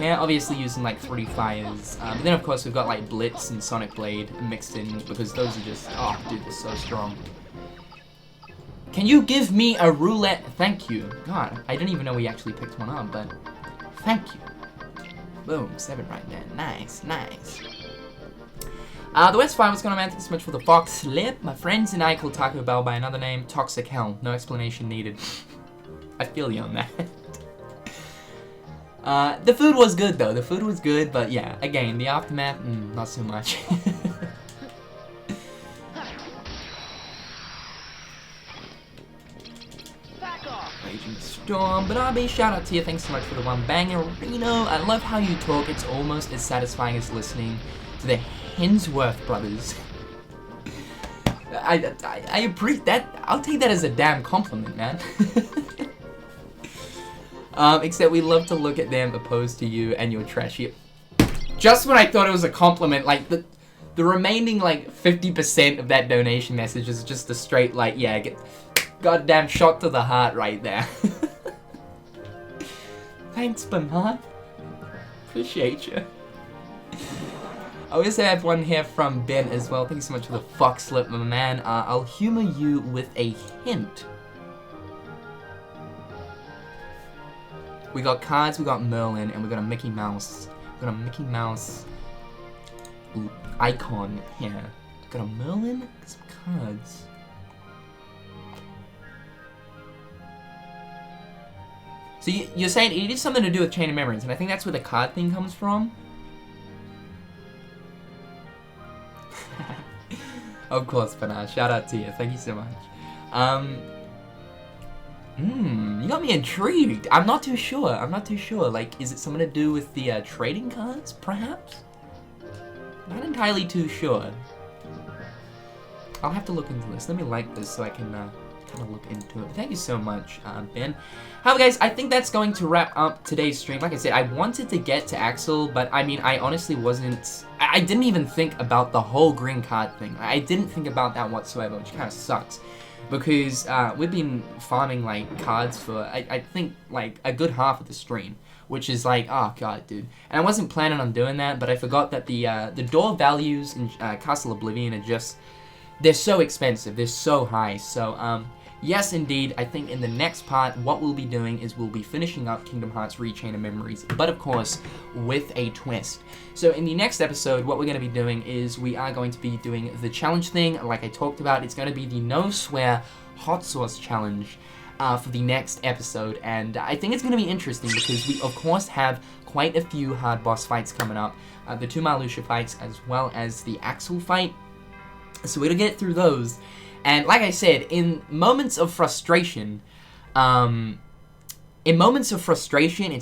Speaker 1: Yeah, obviously using like 3 fires. But then of course we've got like Blitz and Sonic Blade mixed in, because those are just, oh dude, they're so strong. Can you give me a roulette? Thank you. God, I didn't even know we actually picked one up, but thank you. Boom, 7 right there. Nice, nice. The West Fire, what's going on, man? Thanks so much for the Fox Slip. My friends and I call Taco Bell by another name, Toxic Hell. No explanation needed. I feel you on that. The food was good, though. The food was good, but yeah, again, the aftermath, not so much. Raging Storm, but RB, shout out to you, thanks so much for the 1 banger. Reno, I love how you talk, it's almost as satisfying as listening to the Hemsworth brothers. I appreciate that, I'll take that as a damn compliment, man. Except we love to look at them opposed to you and your trashy. Just when I thought it was a compliment, like the remaining like 50% of that donation message is just a straight like, yeah, get goddamn shot to the heart right there. Thanks, Bernard. Appreciate you. I also have one here from Ben as well. Thank you so much for the Fox Slip, my man. I'll humor you with a hint. We got cards, we got Merlin, and we got a Mickey Mouse. We got a Mickey Mouse icon here. Got a Merlin, some cards. So you're saying it is something to do with Chain of Memories, and I think that's where the card thing comes from. Of course, Bernard. Shout out to you. Thank you so much. You got me intrigued. I'm not too sure. Like, is it something to do with the trading cards, perhaps? Not entirely too sure. I'll have to look into this. Let me like this so I can kind of look into it. Thank you so much, Ben. However, guys, I think that's going to wrap up today's stream. Like I said, I wanted to get to Axel, but I mean, I honestly wasn't... I didn't even think about the whole green card thing. I didn't think about that whatsoever, which kind of sucks. Because we've been farming, like, cards for, I think, like, a good half of the stream. Which is like, oh god, dude. And I wasn't planning on doing that, but I forgot that the door values in Castle Oblivion are just... They're so expensive. They're so high. So, yes, indeed, I think in the next part, what we'll be doing is we'll be finishing up Kingdom Hearts Rechain of Memories, but of course, with a twist. So in the next episode, what we're going to be doing is we are going to be doing the challenge thing, like I talked about. It's going to be the No Swear Hot Sauce Challenge for the next episode, and I think it's going to be interesting because we, of course, have quite a few hard boss fights coming up. The 2 Marluxia fights, as well as the Axel fight. So we're going to get through those. And like I said, in moments of frustration, it's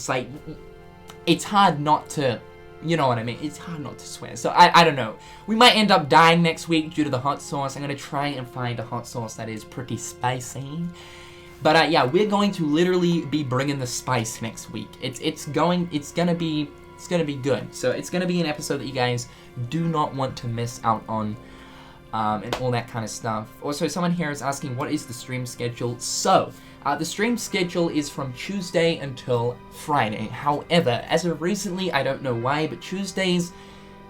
Speaker 1: like, it's hard not to, you know what I mean? It's hard not to swear. So I don't know. We might end up dying next week due to the hot sauce. I'm going to try and find a hot sauce that is pretty spicy. But yeah, we're going to literally be bringing the spice next week. It's gonna be good. So it's gonna be an episode that you guys do not want to miss out on. And all that kind of stuff. Also, someone here is asking, what is the stream schedule? So, the stream schedule is from Tuesday until Friday. However, as of recently, I don't know why, but Tuesdays,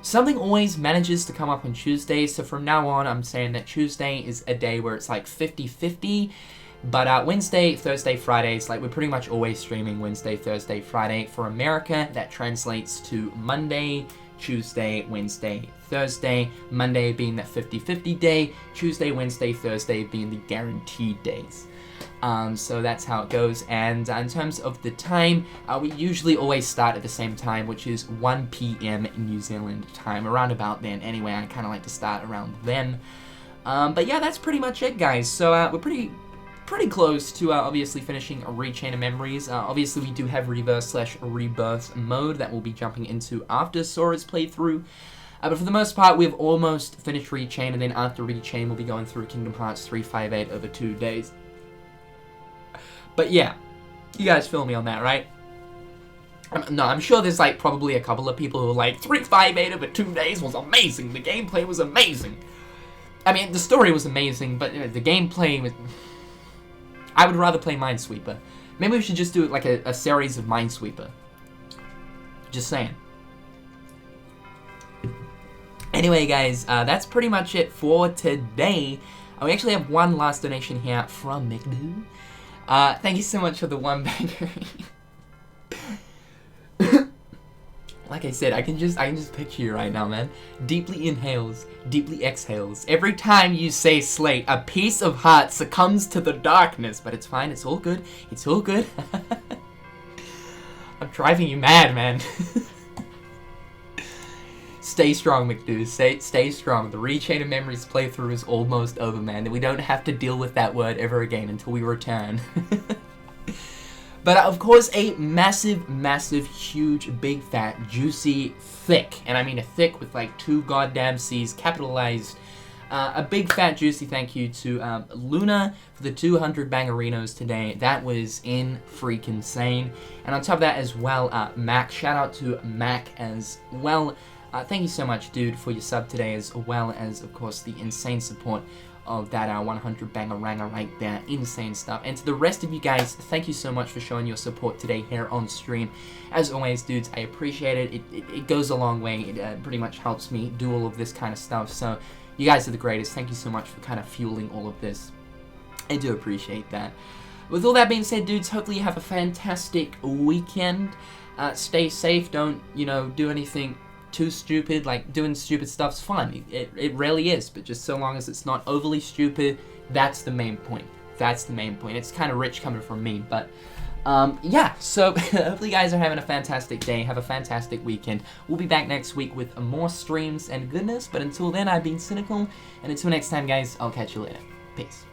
Speaker 1: something always manages to come up on Tuesdays. So from now on, I'm saying that Tuesday is a day where it's like 50-50. But Wednesday, Thursday, Fridays, like we're pretty much always streaming Wednesday, Thursday, Friday. For America, that translates to Monday, Tuesday, Wednesday, Thursday, Monday being that 50-50 day, Tuesday, Wednesday, Thursday being the guaranteed days. So that's how it goes. And in terms of the time, we usually always start at the same time, which is 1 p.m. New Zealand time, around about then. Anyway, I kind of like to start around then. But yeah, that's pretty much it, guys. So we're pretty close to obviously finishing a Rechain of Memories. Obviously, we do have Reverse/Rebirth mode that we'll be jumping into after Sora's playthrough. But for the most part, we've almost finished Rechain, and then after Rechain, we'll be going through Kingdom Hearts 358 over 2 days. But yeah, you guys feel me on that, right? No, I'm sure there's like probably a couple of people who are like, 358 over 2 days was amazing, the gameplay was amazing. I mean, the story was amazing, but the gameplay was... I would rather play Minesweeper. Maybe we should just do like a series of Minesweeper. Just saying. Anyway, guys, that's pretty much it for today. We actually have one last donation here from McDoo. Thank you so much for the 1 banger. Like I said, I can just picture you right now, man. Deeply inhales, deeply exhales. Every time you say slate, a piece of heart succumbs to the darkness. But it's fine, it's all good. It's all good. I'm driving you mad, man. Stay strong, McDoo. Stay strong. The Rechain of Memories playthrough is almost over, man. We don't have to deal with that word ever again until we return. But of course, a massive, massive, huge, big, fat, juicy, thick, and I mean a thick with like 2 goddamn C's capitalized, a big, fat, juicy thank you to Luna for the 200 bangerinos today. That was freaking insane. And on top of that as well, Mac, shout out to Mac as well. Thank you so much, dude, for your sub today, as well as, of course, the insane support of that 100 banger-ranger right there. Insane stuff. And to the rest of you guys, thank you so much for showing your support today here on stream. As always, dudes, I appreciate it. It goes a long way. It pretty much helps me do all of this kind of stuff. So you guys are the greatest. Thank you so much for kind of fueling all of this. I do appreciate that. With all that being said, dudes, hopefully you have a fantastic weekend. Stay safe. Don't, do anything too stupid. Like, doing stupid stuff's fun. It rarely is, but just so long as it's not overly stupid, that's the main point. That's the main point. It's kind of rich coming from me, but Yeah, so hopefully you guys are having a fantastic day, have a fantastic weekend. We'll be back next week with more streams and goodness, but until then, I've been Cynical, and until next time, guys, I'll catch you later. Peace.